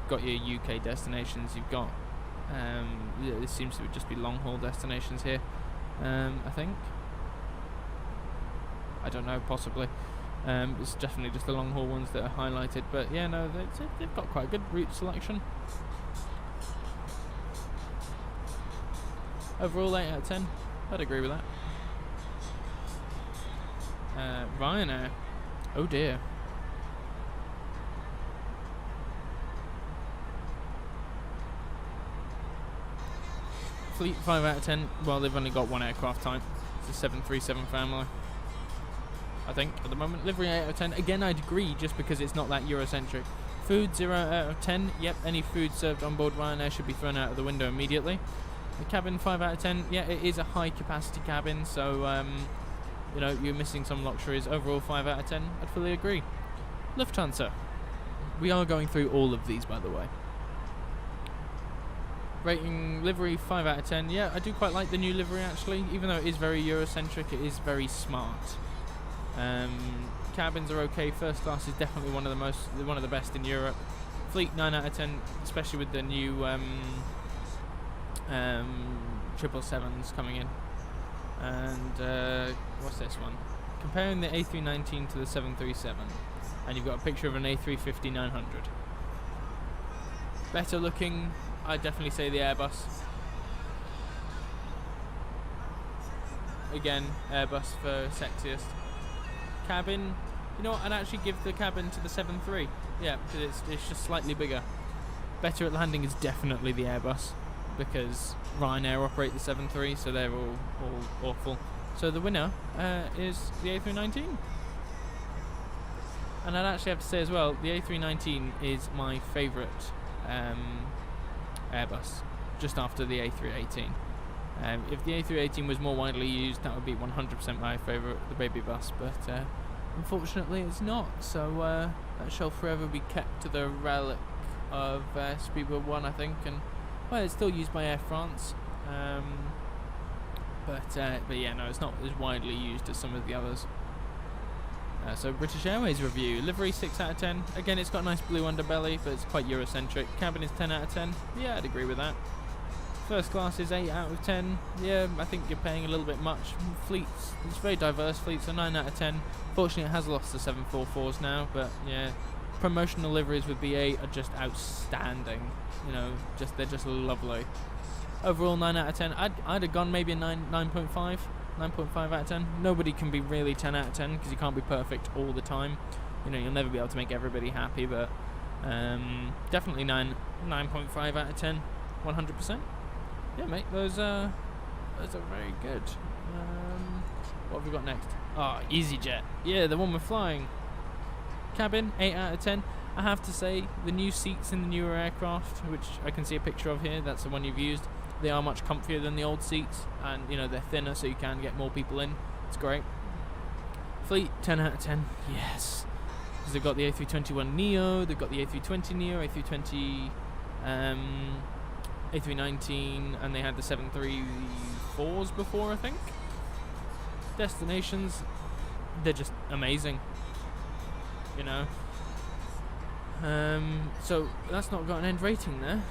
you've got your UK destinations, you've got Yeah, this seems to just be long haul destinations here. I think. I don't know, possibly. It's definitely just the long haul ones that are highlighted, but yeah, no, they've got quite a good route selection. Overall, 8 out of 10. I'd agree with that. Ryanair. Oh dear. Fleet 5 out of 10. Well, they've only got one aircraft type. It's a 737 family, I think, at the moment. Livery 8 out of 10. Again, I'd agree, just because it's not that Eurocentric. Food 0 out of 10. Yep, any food served on board Ryanair should be thrown out of the window immediately. The cabin 5 out of 10. Yeah, it is a high capacity cabin, so you know, you're missing some luxuries. Overall 5 out of 10. I'd fully agree. Lufthansa. We are going through all of these, by the way. Rating livery 5 out of 10. Yeah, I do quite like the new livery actually, even though it is very Eurocentric. It is very smart. Cabins are okay. First class is definitely one of the best in Europe. Fleet 9 out of 10, especially with the new 777s coming in. And what's this one? Comparing the A319 to the 737, and you've got a picture of an A350-900. Better looking, I'd definitely say the Airbus. Again, Airbus for sexiest. Cabin, you know what, I'd actually give the cabin to the 737. Yeah, because it's just slightly bigger. Better at landing is definitely the Airbus, because Ryanair operate the 737, so they're all awful. So the winner is the A319. And I'd actually have to say as well, the A319 is my favourite Airbus, just after the A318. If the A318 was more widely used, that would be 100% my favourite, the baby bus, but unfortunately it's not, so that shall forever be kept to the relic of Speedway 1, I think, and well, it's still used by Air France, but yeah, no, it's not as widely used as some of the others. So British Airways review, livery 6 out of 10. Again, it's got a nice blue underbelly, but it's quite Eurocentric. Cabin is 10 out of 10. Yeah, I'd agree with that. First class is 8 out of 10. Yeah, I think you're paying a little bit much. Fleets, it's a very diverse fleet, so 9 out of 10. Fortunately, it has lost the 744s now, but yeah, promotional liveries with BA are just outstanding. You know, they're just lovely. Overall, 9 out of 10. I'd have gone maybe a 9.5. 9.5 out of 10. Nobody can be really 10 out of 10 because you can't be perfect all the time. You know, you'll never be able to make everybody happy, but definitely 9.5 out of 10, 100%. Yeah, mate, those are very good. What have we got next? Oh, EasyJet. Yeah, the one we're flying. Cabin, 8 out of 10. I have to say, the new seats in the newer aircraft, which I can see a picture of here, that's the one you've used. They are much comfier than the old seats, and you know, they're thinner, so you can get more people in. It's great. Fleet, 10 out of 10. Yes, because they've got the A321 Neo, they've got the A320 Neo, A320, A319, and they had the 734s before, I think. Destinations, they're just amazing. You know. So that's not got an end rating there.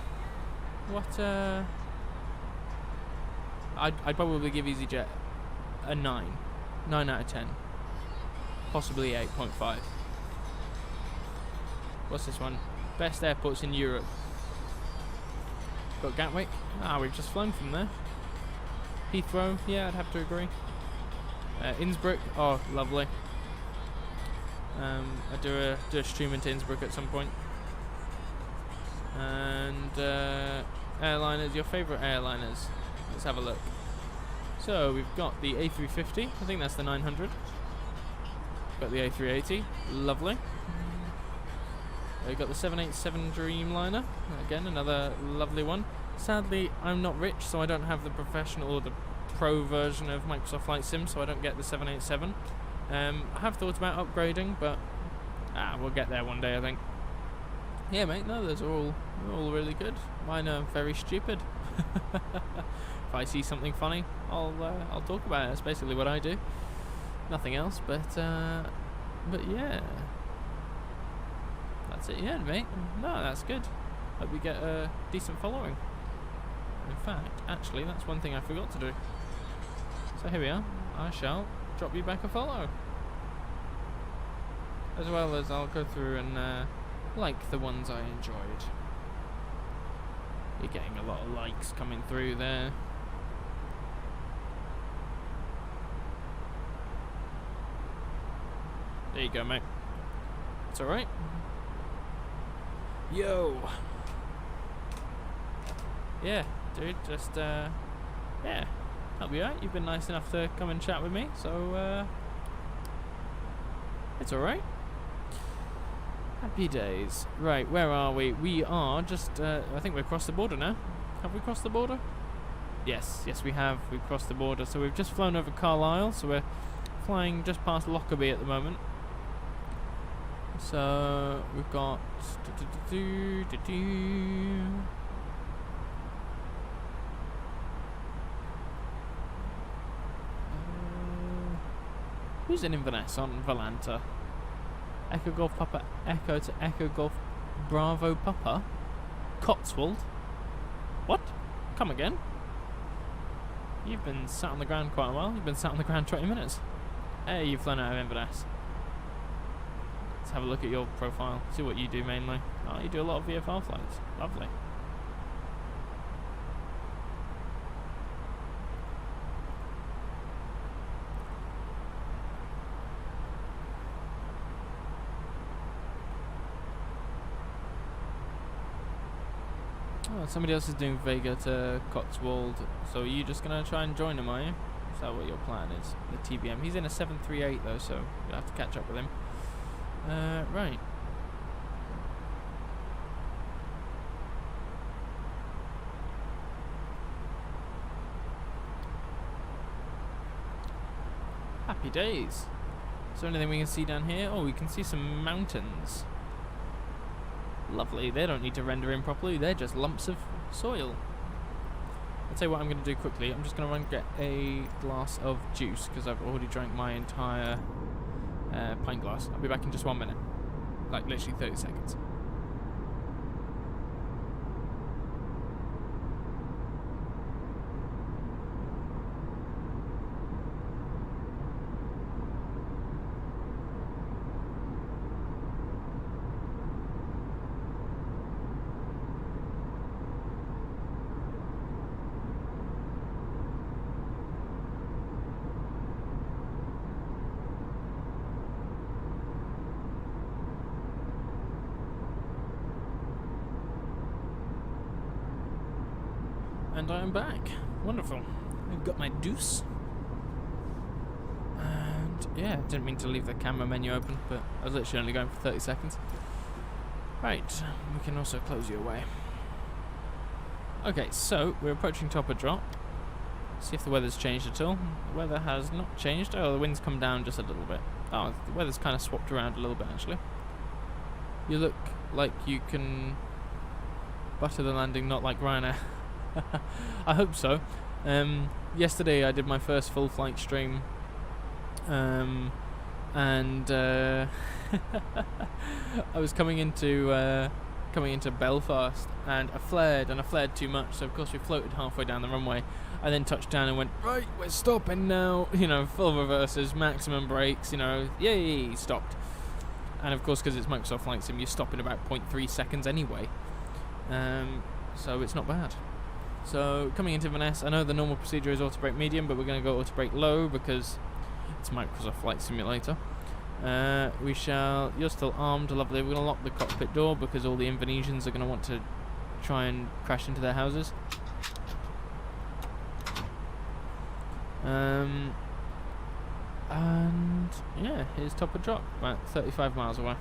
What? I'd probably give EasyJet a 9 out of 10, possibly 8.5. What's this one? Best airports in Europe. Got Gatwick. We've just flown from there. Heathrow. Yeah, I'd have to agree. Innsbruck. Oh, lovely. I'd do a stream into Innsbruck at some point. And airliners. Your favourite airliners? Let's have a look. So we've got the A350, I think that's the 900. Got the A380, lovely. We've got the 787 Dreamliner, again another lovely one. Sadly, I'm not rich, so I don't have the professional or the pro version of Microsoft Flight Sim, so I don't get the 787. I have thought about upgrading, but we'll get there one day, I think. Yeah, mate, no, those are all really good. Mine are very stupid. If I see something funny, I'll talk about it. That's basically what I do. Nothing else, but yeah, that's it. Yeah, mate. No, that's good. Hope we get a decent following. In fact, actually, that's one thing I forgot to do. So here we are. I shall drop you back a follow. As well as I'll go through and like the ones I enjoyed. You're getting a lot of likes coming through there. There you go, mate. It's alright. Yo! Yeah, dude, just, yeah. That'll be alright. You've been nice enough to come and chat with me, so, it's alright. Happy days. Right, where are we? We are just, I think we've crossed the border now. Have we crossed the border? Yes, we have. We've crossed the border. So we've just flown over Carlisle, so we're flying just past Lockerbie at the moment. So we've got... who's in Inverness on Valanta? Echo Golf Papa Echo to Echo Golf Bravo Papa? Cotswold? What? Come again? You've been sat on the ground quite a while. You've been sat on the ground 20 minutes. Hey, you've flown out of Inverness. Let's have a look at your profile. See what you do mainly. Oh, you do a lot of VFR flights. Lovely. Oh, somebody else is doing Vega to Cotswold, so are you just going to try and join him, are you? Is that what your plan is? The TBM. He's in a 738 though, so you'll have to catch up with him. Right. Happy days. Is there anything we can see down here? Oh, we can see some mountains. Lovely. They don't need to render in properly. They're just lumps of soil. I'll tell you what I'm going to do quickly. I'm just going to run and get a glass of juice because I've already drank my entire pint glass. I'll be back in just 1 minute. Like literally 30 seconds. And I am back. Wonderful. I've got my deuce. And yeah, didn't mean to leave the camera menu open, but I was literally only going for 30 seconds. Right, we can also close you away. Okay, so we're approaching top of drop. See if the weather's changed at all. The weather has not changed. Oh, the wind's come down just a little bit. Oh, the weather's kind of swapped around a little bit actually. You look like you can butter the landing, not like Ryanair. I hope so. Yesterday I did my first full flight stream, and I was coming into Belfast, and I flared too much. So of course we floated halfway down the runway. I then touched down and went, right, we're stopping now. You know, full reverses, maximum brakes. You know, yay, stopped. And of course, because it's Microsoft Flight Sim, you stop in about 0.3 seconds anyway. So it's not bad. So, coming into Inverness, I know the normal procedure is auto brake medium, but we're going to go auto brake low because it's Microsoft Flight Simulator. You're still armed, lovely. We're going to lock the cockpit door because all the Invernessians are going to want to try and crash into their houses. And yeah, here's top of drop, about 35 miles away.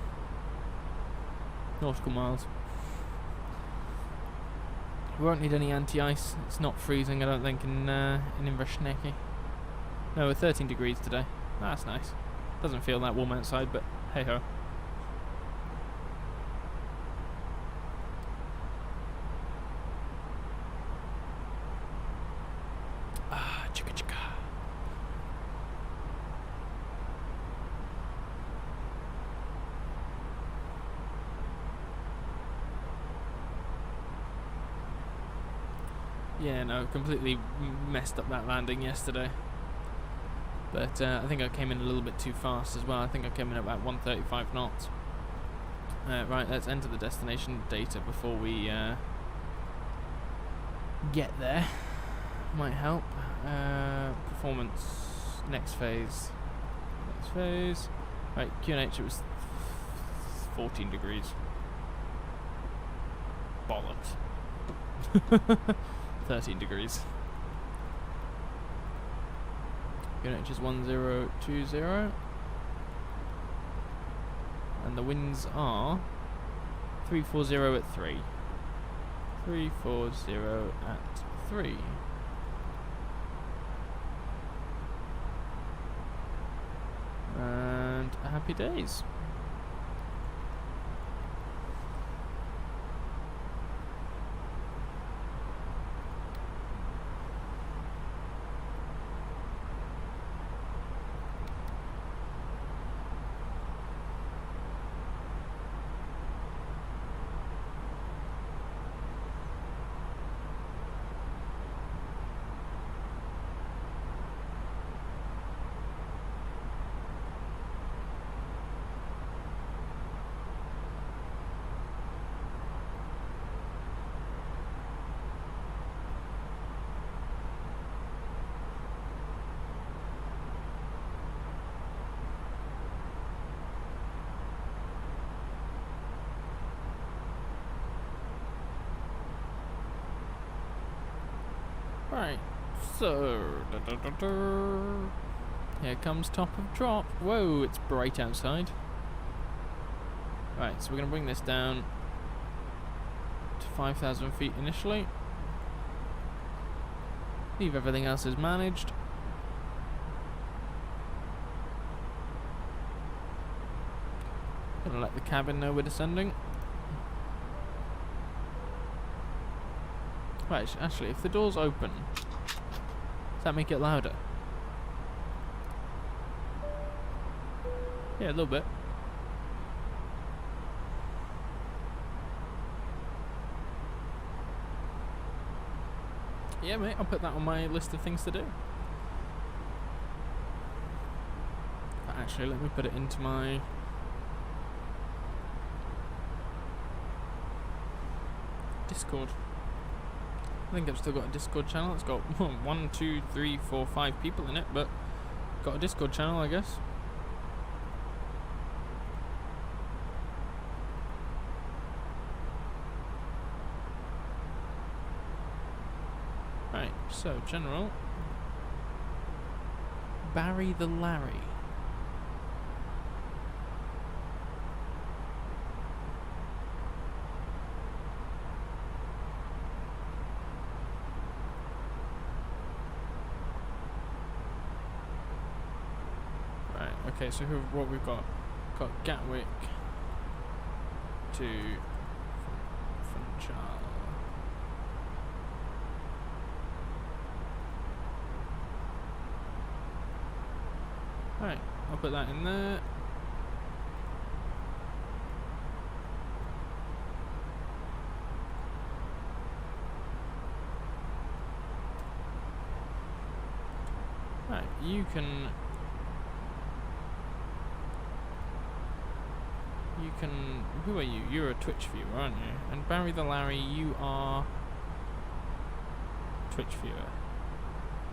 Nautical miles. We won't need any anti-ice. It's not freezing, I don't think, in Inverness. No, we're 13 degrees today. That's nice. Doesn't feel that warm outside, but hey ho. Ah, chicka chicka. Yeah, no, completely messed up that landing yesterday. But I think I came in a little bit too fast as well. I think I came in at about 135 knots. Right, let's enter the destination data before we get there. Might help. Performance, next phase. Next phase. Right, QNH, it was 14 degrees. Bollocks. 13 degrees. QNH is 1020. And the winds are 340 at 3. 340 at 3. And happy days. Right, so here comes top of drop. Whoa, it's bright outside. Right, so we're going to bring this down to 5,000 feet initially. Leave everything else as managed. Gonna let the cabin know we're descending. Right, actually, if the door's open, does that make it louder? Yeah, a little bit. Yeah, mate, I'll put that on my list of things to do. But actually, let me put it into my Discord. I think I've still got a Discord channel. It's got 1, 2, 3, 4, 5 people in it, but got a Discord channel, I guess. Right, so general. Barry the Larry. Okay, so what we've got Gatwick to Funchal. Right, I'll put that in there. Right, you can. Who are you? You're a Twitch viewer, aren't you? And Barry the Larry, you are Twitch viewer.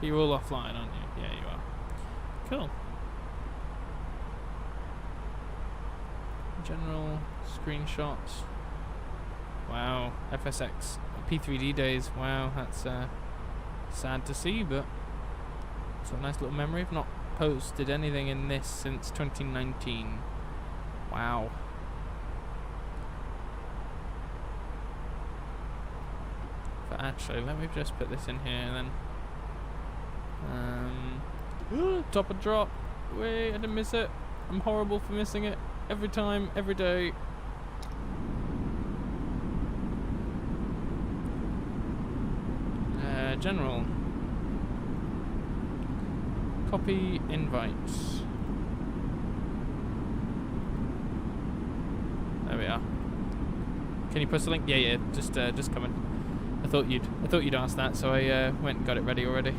You're all offline, aren't you? Yeah, you are. Cool. General screenshots. Wow, FSX P3D days. Wow, that's sad to see, but it's a nice little memory. I've not posted anything in this since 2019. Wow. But actually, let me just put this in here then. Top of drop. Wait, I didn't miss it. I'm horrible for missing it. Every time, every day. General. Copy invites. There we are. Can you post a link? Yeah, just coming. I thought you'd ask that, so I went and got it ready already.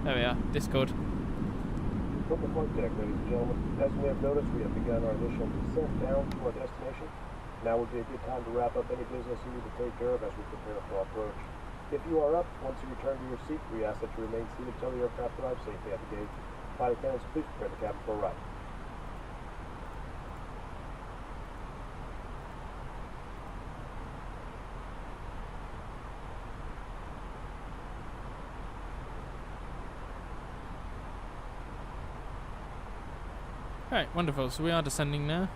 There we are, Discord. From the flight deck, ladies and gentlemen, as we have noticed, we have begun our initial descent down to our destination. Now would be a good time to wrap up any business you need to take care of as we prepare for our approach. If you are up, once you return to your seat, we ask that you remain seated until the aircraft arrives safely at the gate. Flight attendants, please prepare the cabin for a ride. Alright, wonderful. So we are descending now.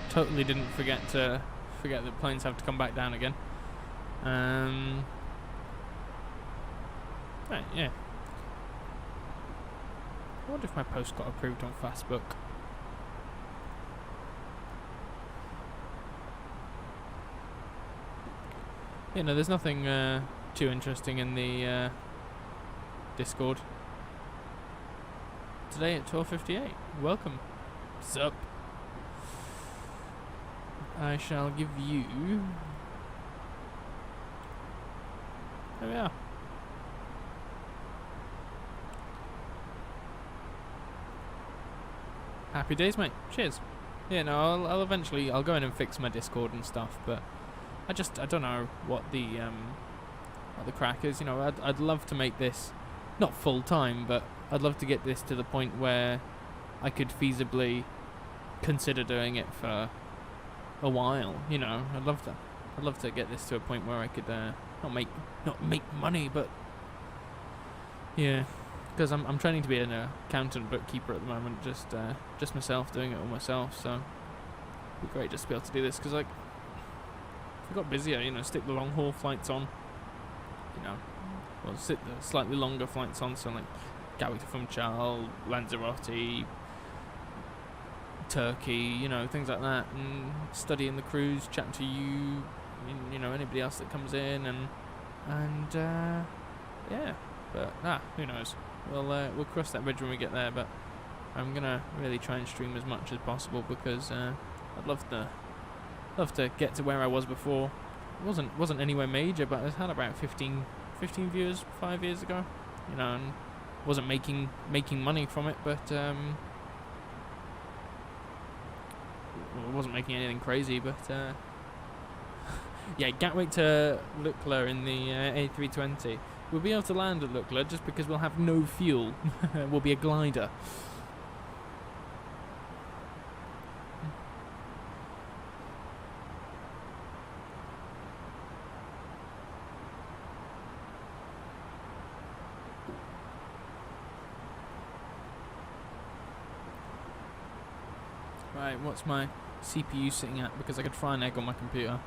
Totally didn't forget that planes have to come back down again. Right, yeah. I wonder if my post got approved on Fastbook. You know, there's nothing too interesting in the Discord. Today at 12:58. Welcome. Sup. I shall give you... There we are. Happy days, mate. Cheers. Yeah, no, I'll eventually... I'll go in and fix my Discord and stuff, but... I don't know what the crack is. You know, I'd love to make this... Not full-time, but... I'd love to get this to the point where I could feasibly consider doing it for a while. You know, I'd love to get this to a point where I could not make money, but yeah, because I'm training to be an accountant bookkeeper at the moment, just myself doing it all myself. So it'd be great just to be able to do this because like if I got busier, you know, stick the long haul flights on, you know, or sit the slightly longer flights on, so like Gatwick to Funchal, Lanzarote, Turkey, you know, things like that, and studying the crews, chatting to you know, anybody else that comes in, and yeah, but who knows? We'll cross that bridge when we get there. But I'm gonna really try and stream as much as possible because I'd love to get to where I was before. It wasn't anywhere major, but I had about 15 viewers 5 years ago, you know, and wasn't making money from it, but wasn't making anything crazy, but yeah, Gatwick to Lukla in the A320. We'll be able to land at Lukla just because we'll have no fuel. We'll be a glider. Right, what's my CPU sitting at? Because I could fry an egg on my computer.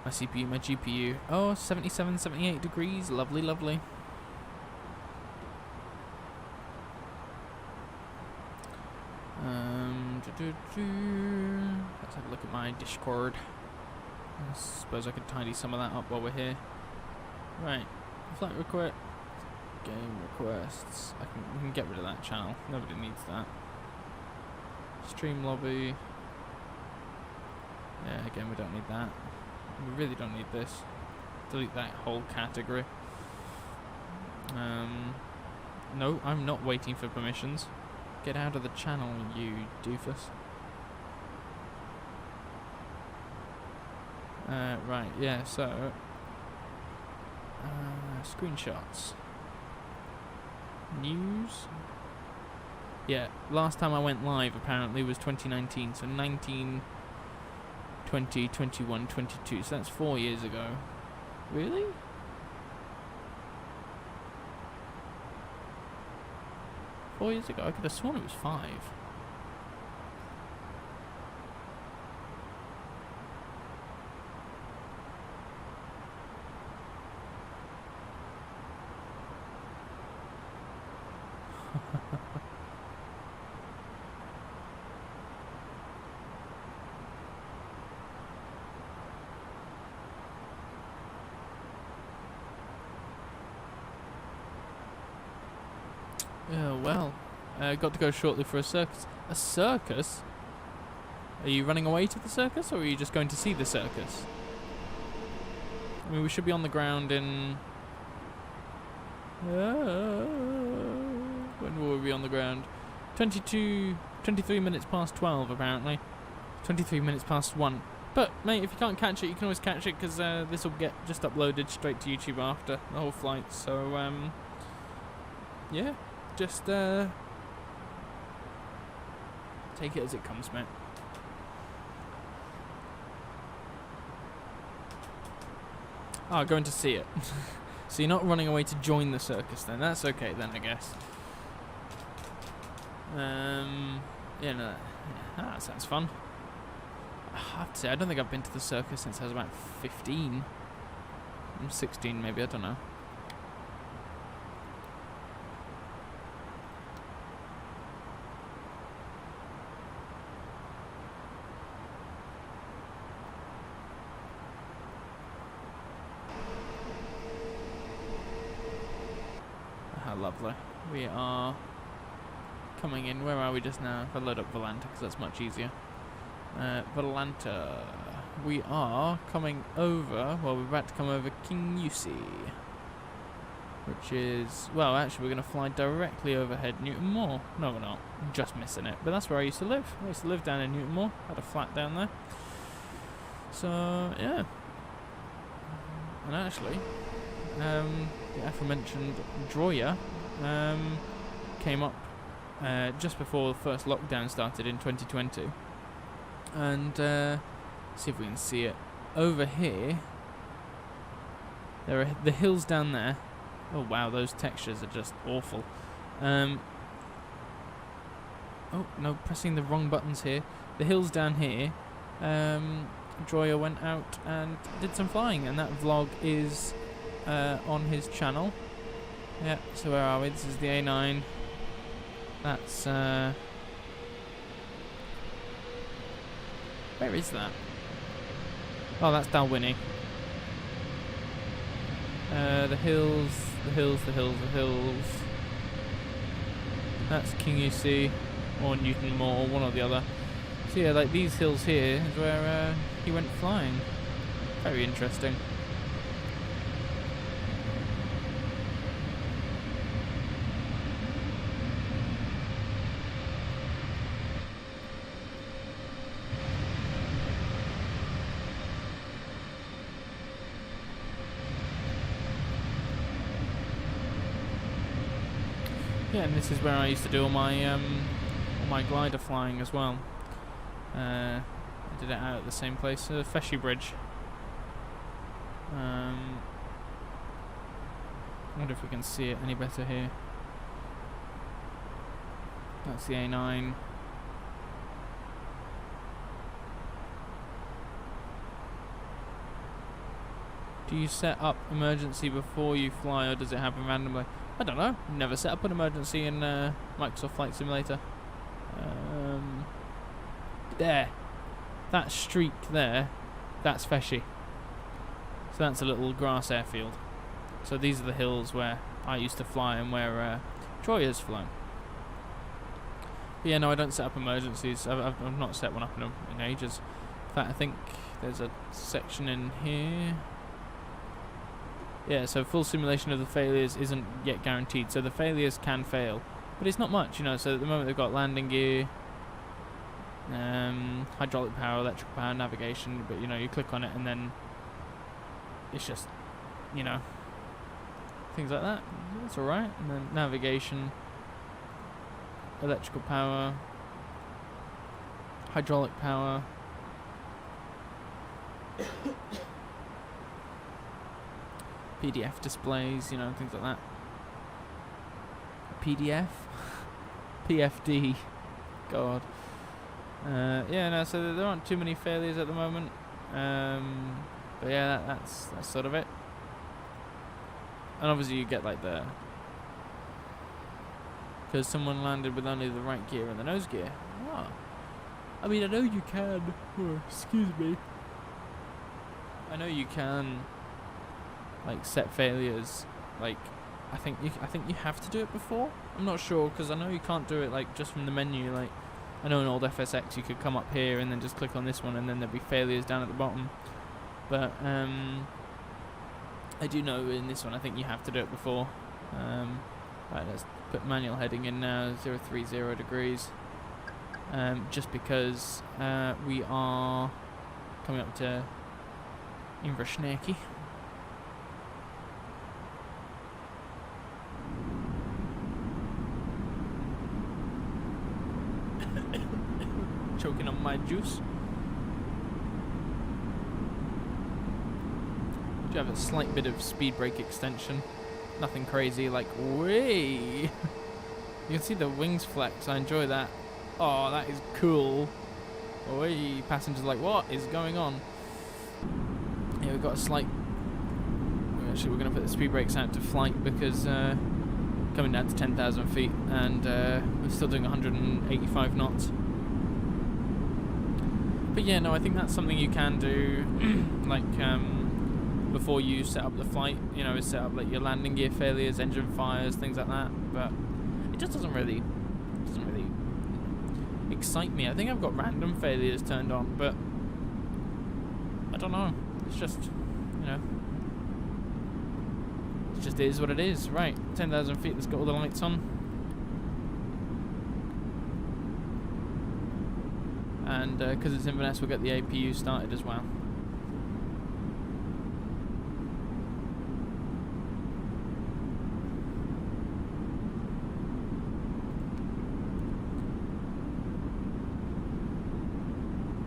My CPU, my GPU. Oh, 77, 78 degrees. Lovely, lovely. Let's have a look at my Discord. I suppose I could tidy some of that up while we're here. Right, flight request, game requests. We can get rid of that channel. Nobody needs that. Stream lobby. Yeah, again, we don't need that. We really don't need this. Delete that whole category. No, I'm not waiting for permissions. Get out of the channel, you doofus. Right, yeah, so... screenshots. News? Yeah, last time I went live apparently was 2019, so 19, 20, 21, 22, so that's 4 years ago. Really? Four years ago? I could have sworn it was 5. Yeah, well, got to go shortly for a circus. A circus? Are you running away to the circus, or are you just going to see the circus? I mean, we should be on the ground in... when will we be on the ground? 23 minutes past 12, apparently. 23 minutes past 1. But, mate, if you can't catch it, you can always catch it, because this will get just uploaded straight to YouTube after the whole flight. So, yeah, just take it as it comes, mate. Oh, going to see it. So you're not running away to join the circus then. That's okay then, I guess. Yeah, no, that sounds fun. I have to say, I don't think I've been to the circus since I was about 15. I'm 16 maybe, I don't know. How lovely. We are coming in. Where are we just now? If I load up Volanta, because that's much easier. Volanta. We are coming over. Well, we're about to come over King Yusi, which is, well, actually, we're going to fly directly overhead Newton Moor. No, we're not. I'm just missing it. But that's where I used to live. I used to live down in Newton Moor. Had a flat down there. So, yeah. And actually, the aforementioned Droya came up just before the first lockdown started in 2020. And see if we can see it. Over here, there are the hills down there. Oh wow, those textures are just awful. Oh no, pressing the wrong buttons here. The hills down here, Droya went out and did some flying, and that vlog is on his channel. Yeah, so where are we? This is the A9. That's where is that? Oh, that's Dalwhinnie. The hills, the hills, the hills, the hills. That's King Yusi or Newton Moor, one or the other. So yeah, like these hills here is where he went flying. Very interesting. Yeah, and this is where I used to do all my glider flying as well. I did it out at the same place, Feshy Bridge. I wonder if we can see it any better here. That's the A9. Do you set up emergency before you fly, or does it happen randomly? I don't know. Never set up an emergency in Microsoft Flight Simulator. There. That streak there, that's Feshy. So that's a little grass airfield. So these are the hills where I used to fly and where Droya's flown. But yeah, no, I don't set up emergencies. I've not set one up in ages. In fact, I think there's a section in here. Yeah, so full simulation of the failures isn't yet guaranteed. So the failures can fail, but it's not much, you know. So at the moment they've got landing gear, hydraulic power, electrical power, navigation. But you know, you click on it and then it's just, you know, things like that. That's all right. And then navigation, electrical power, hydraulic power. PDF displays, you know, things like that. PDF? PFD. God. Yeah, no, so there aren't too many failures at the moment. But yeah, that's sort of it. And obviously you get like because someone landed with only the right gear and the nose gear. Oh. I mean, I know you can. Oh, excuse me. I know you can like set failures, like I think you have to do it before. I'm not sure, because I know you can't do it like just from the menu. Like I know in old FSX you could come up here and then just click on this one and then there'd be failures down at the bottom. But I do know in this one I think you have to do it before. Right, let's put manual heading in now, 030 degrees. Just because we are coming up to Inverness. Choking on my juice. Do have a slight bit of speed brake extension. Nothing crazy, like way. You can see the wings flex. I enjoy that. Oh, that is cool. Way. Passengers are like, what is going on? Yeah, we've got a slight. Actually, we're going to put the speed brakes out to flight because coming down to 10,000 feet, and we're still doing 185 knots. But yeah, no, I think that's something you can do, like before you set up the flight. You know, set up like your landing gear failures, engine fires, things like that. But it just doesn't really excite me. I think I've got random failures turned on, but I don't know. It's just, you know, it just is what it is. Right, 10,000 feet. Let's get all the lights on. And because it's Inverness, we'll get the APU started as well.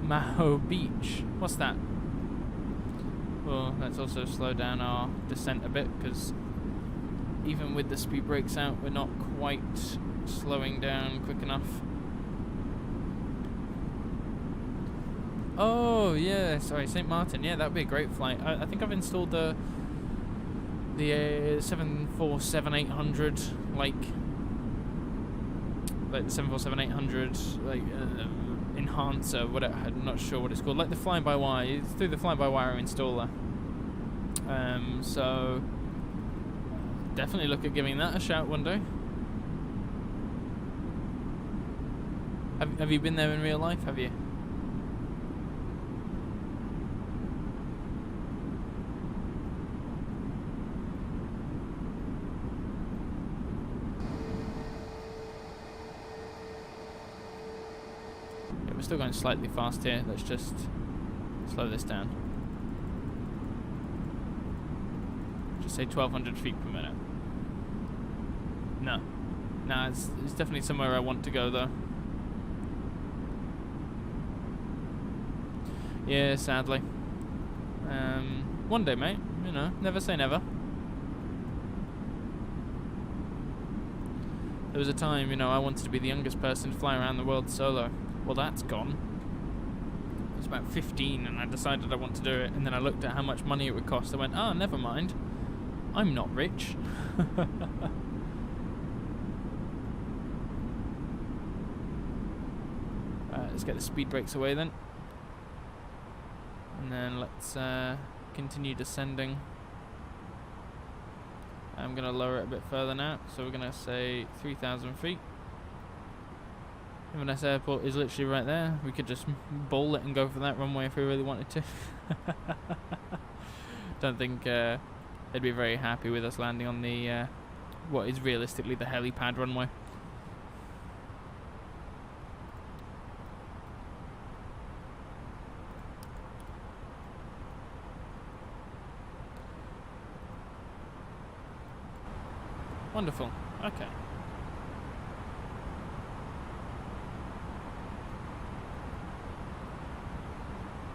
Maho Beach. What's that? Well, let's also slow down our descent a bit, because even with the speed brakes out, we're not quite slowing down quick enough. Oh yeah, sorry, St. Martin. Yeah, that would be a great flight. I think I've installed the 747-800, like the 747-800, like enhancer. Whatever. I'm not sure what it's called. Like the fly-by-wire. It's through the fly-by-wire installer. So definitely look at giving that a shout one day. Have you been there in real life? Have you? We're still going slightly fast here. Let's just slow this down. Just say 1,200 feet per minute. No, it's definitely somewhere I want to go though. Yeah, sadly. One day, mate. You know, never say never. There was a time, you know, I wanted to be the youngest person to fly around the world solo. Well, that's gone. I was about 15 and I decided I want to do it, and then I looked at how much money it would cost. I went, oh, never mind. I'm not rich. Let's get the speed brakes away then. And then let's continue descending. I'm going to lower it a bit further now. So we're going to say 3,000 feet. Inverness Airport is literally right there. We could just bowl it and go for that runway if we really wanted to. Don't think they'd be very happy with us landing on the what is realistically the helipad runway. Wonderful. Okay.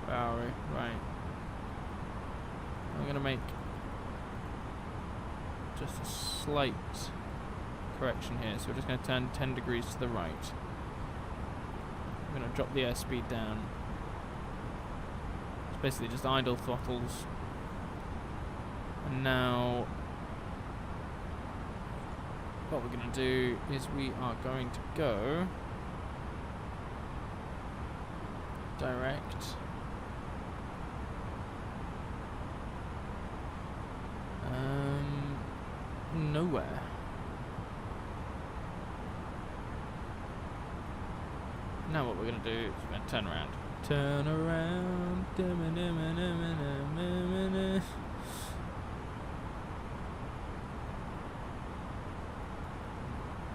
Where are we? Right. I'm going to make just a slight correction here. So we're just going to turn 10 degrees to the right. I'm going to drop the airspeed down. It's basically just idle throttles. And now what we're going to do is we are going to go direct nowhere. Now what we're going to do is we're going to turn around. Turn around.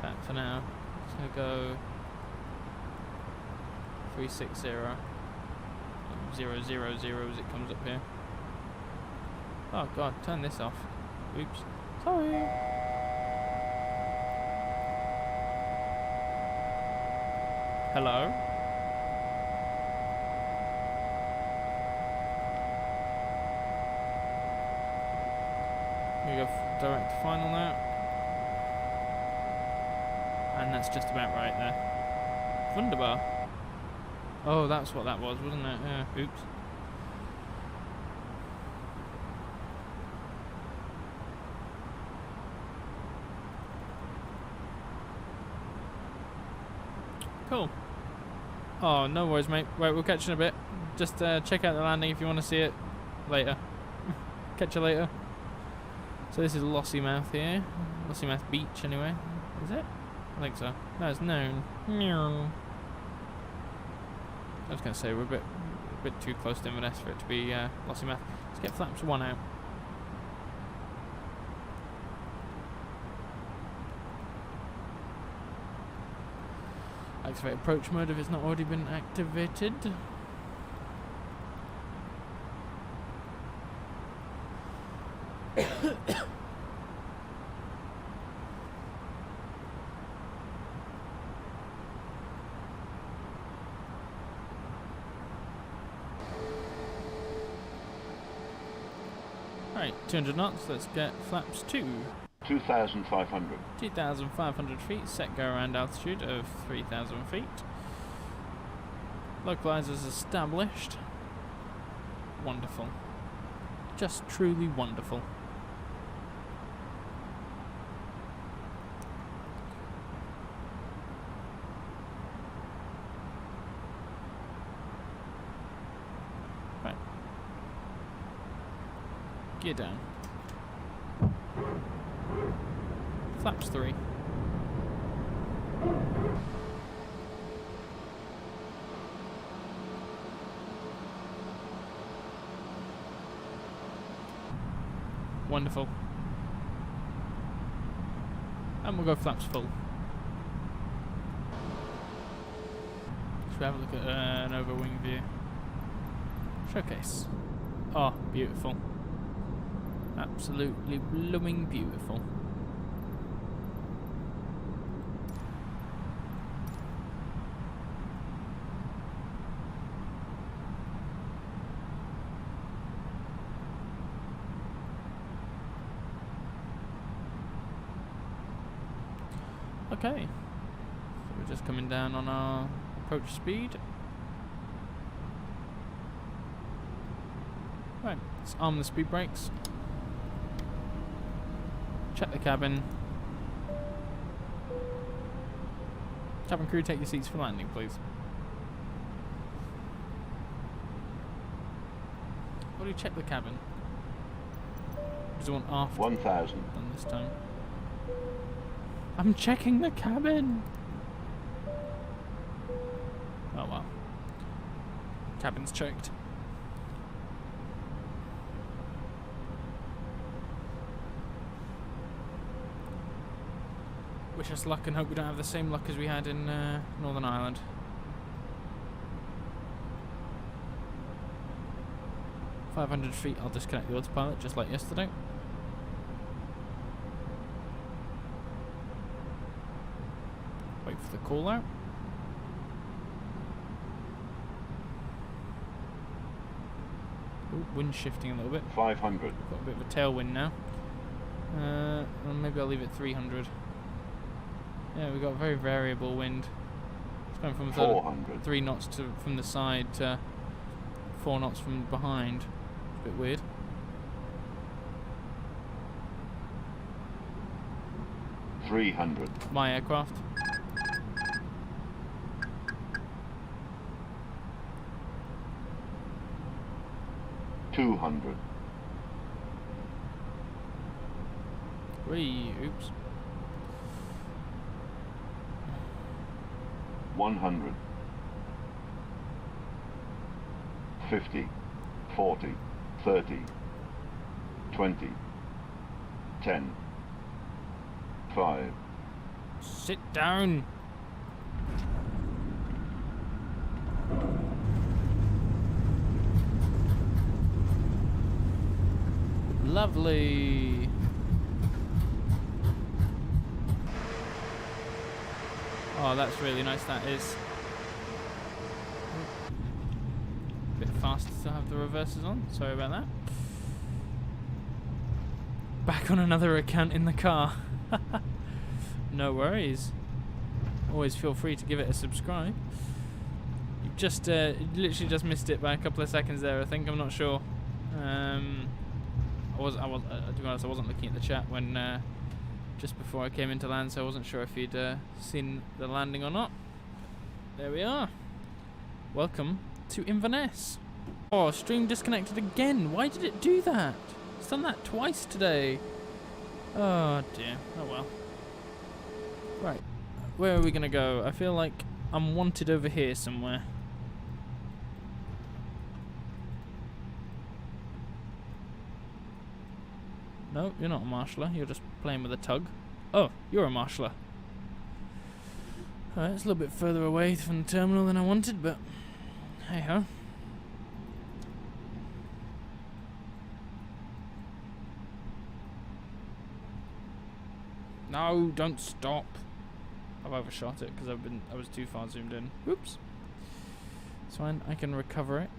Back for now. It's going to go 360 000 as it comes up here. Oh god, turn this off. Oops. Sorry. Hello? We go direct to final now. And that's just about right there. Wunderbar. Oh, that's what that was, wasn't it? Yeah, oops. Cool. Oh, no worries, mate. Right, we'll catch you in a bit. Just check out the landing if you want to see it later. Catch you later. So this is Lossiemouth here. Lossiemouth Beach, anyway. Is it? I think so. No, it's known. I was going to say we're a bit too close to Inverness for it to be Lossiemouth. Let's get flaps 1 out. Activate approach mode if it's not already been activated. Right, 200 knots, let's get flaps 2. 2,500. 2,500 feet, set go around altitude of 3,000 feet. Localizers established. Wonderful. Just truly wonderful. Right. Gear down. Flaps 3. Wonderful. And we'll go flaps full. Should we have a look at an overwing view? Showcase. Oh, beautiful. Absolutely blooming beautiful. Okay, so we're just coming down on our approach speed. Right, let's arm the speed brakes. Check the cabin. Cabin crew, take your seats for landing, please. What do you check the cabin? Does it want after? 1,000. Done this time. I'm checking the cabin. Oh well. Cabin's checked. Wish us luck and hope we don't have the same luck as we had in Northern Ireland. "500 feet, I'll disconnect the autopilot just like yesterday. Wait for the call out. Ooh, wind shifting a little bit. 500. Got a bit of a tailwind now. Well, maybe I'll leave it 300. Yeah, we've got very variable wind. It's going from 400. 3 knots from the side to 4 knots from behind. It's a bit weird. $300. My aircraft. $200. Whee, oops. 100. 50, 40, 30, 20, 10, 5. Sit down. Lovely. Oh, that's really nice, that is. Bit fast to have the reverses on, sorry about that. Back on another account in the car. No worries. Always feel free to give it a subscribe. You've just literally just missed it by a couple of seconds there, I think. I'm not sure. To be honest, I wasn't looking at the chat when just before I came into land, so I wasn't sure if you'd seen the landing or not. There we are. Welcome to Inverness. Oh, stream disconnected again. Why did it do that? It's done that twice today. Oh dear. Oh well. Right. Where are we gonna go? I feel like I'm wanted over here somewhere. No, you're not a marshaller. You're just playing with a tug. Oh, you're a marshaller. Alright, it's a little bit further away from the terminal than I wanted, but hey ho. No, don't stop. I've overshot it because I was too far zoomed in. Oops. It's fine. I can recover it.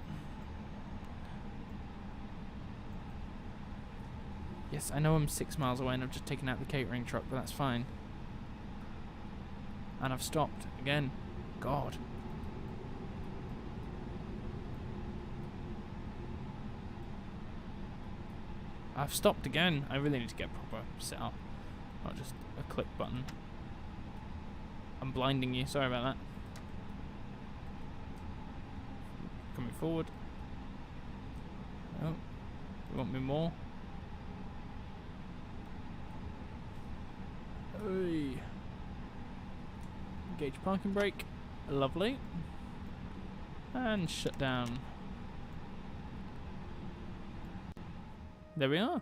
Yes, I know I'm 6 miles away and I've just taken out the catering truck, but that's fine. And I've stopped again. God. I've stopped again. I really need to get proper set up, not just a click button. I'm blinding you. Sorry about that. Coming forward. Oh, you want me more? Oy. Engage parking brake. Lovely. And shut down. There we are.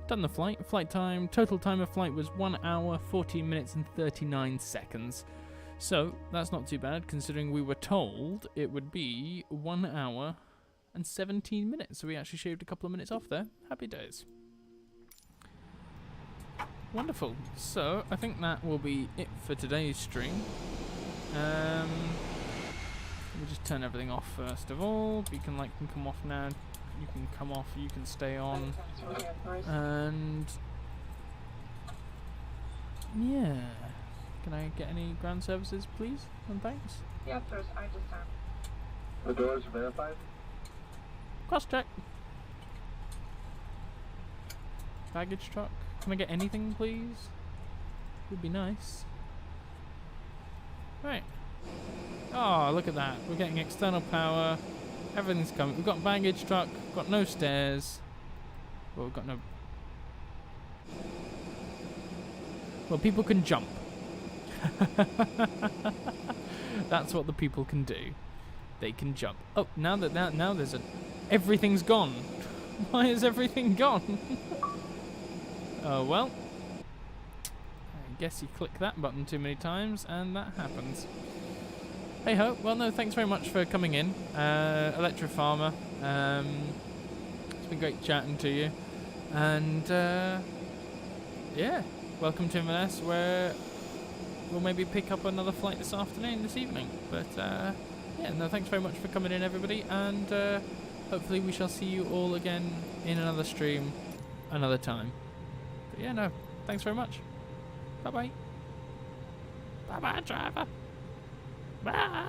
Done the flight. Flight time. Total time of flight was 1 hour, 14 minutes and 39 seconds. So, that's not too bad considering we were told it would be 1 hour and 17 minutes. So we actually shaved a couple of minutes off there. Happy days. Wonderful. So, I think that will be it for today's stream. Let me just turn everything off first of all. Beacon light can come off now. You can come off, you can stay on. And yeah. Can I get any ground services, please? And thanks. Yes, sir. I just found. The doors are verified? Cross check. Baggage truck. Can I get anything, please? Would be nice. Right. Oh, look at that. We're getting external power. Everything's coming. We've got baggage truck. Got no stairs. Well, we've got no... Well, people can jump. That's what the people can do. They can jump. Oh, now there's a... Everything's gone. Why is everything gone? Oh, well. I guess you click that button too many times and that happens. Hey ho. Well, no, thanks very much for coming in. Electro Farmer. It's been great chatting to you. And, yeah. Welcome to Inverness, where we'll maybe pick up another flight this evening. But, yeah, no, thanks very much for coming in, everybody. And, hopefully we shall see you all again in another stream another time. But yeah, no, thanks very much. Bye-bye. Bye-bye, driver. Bye.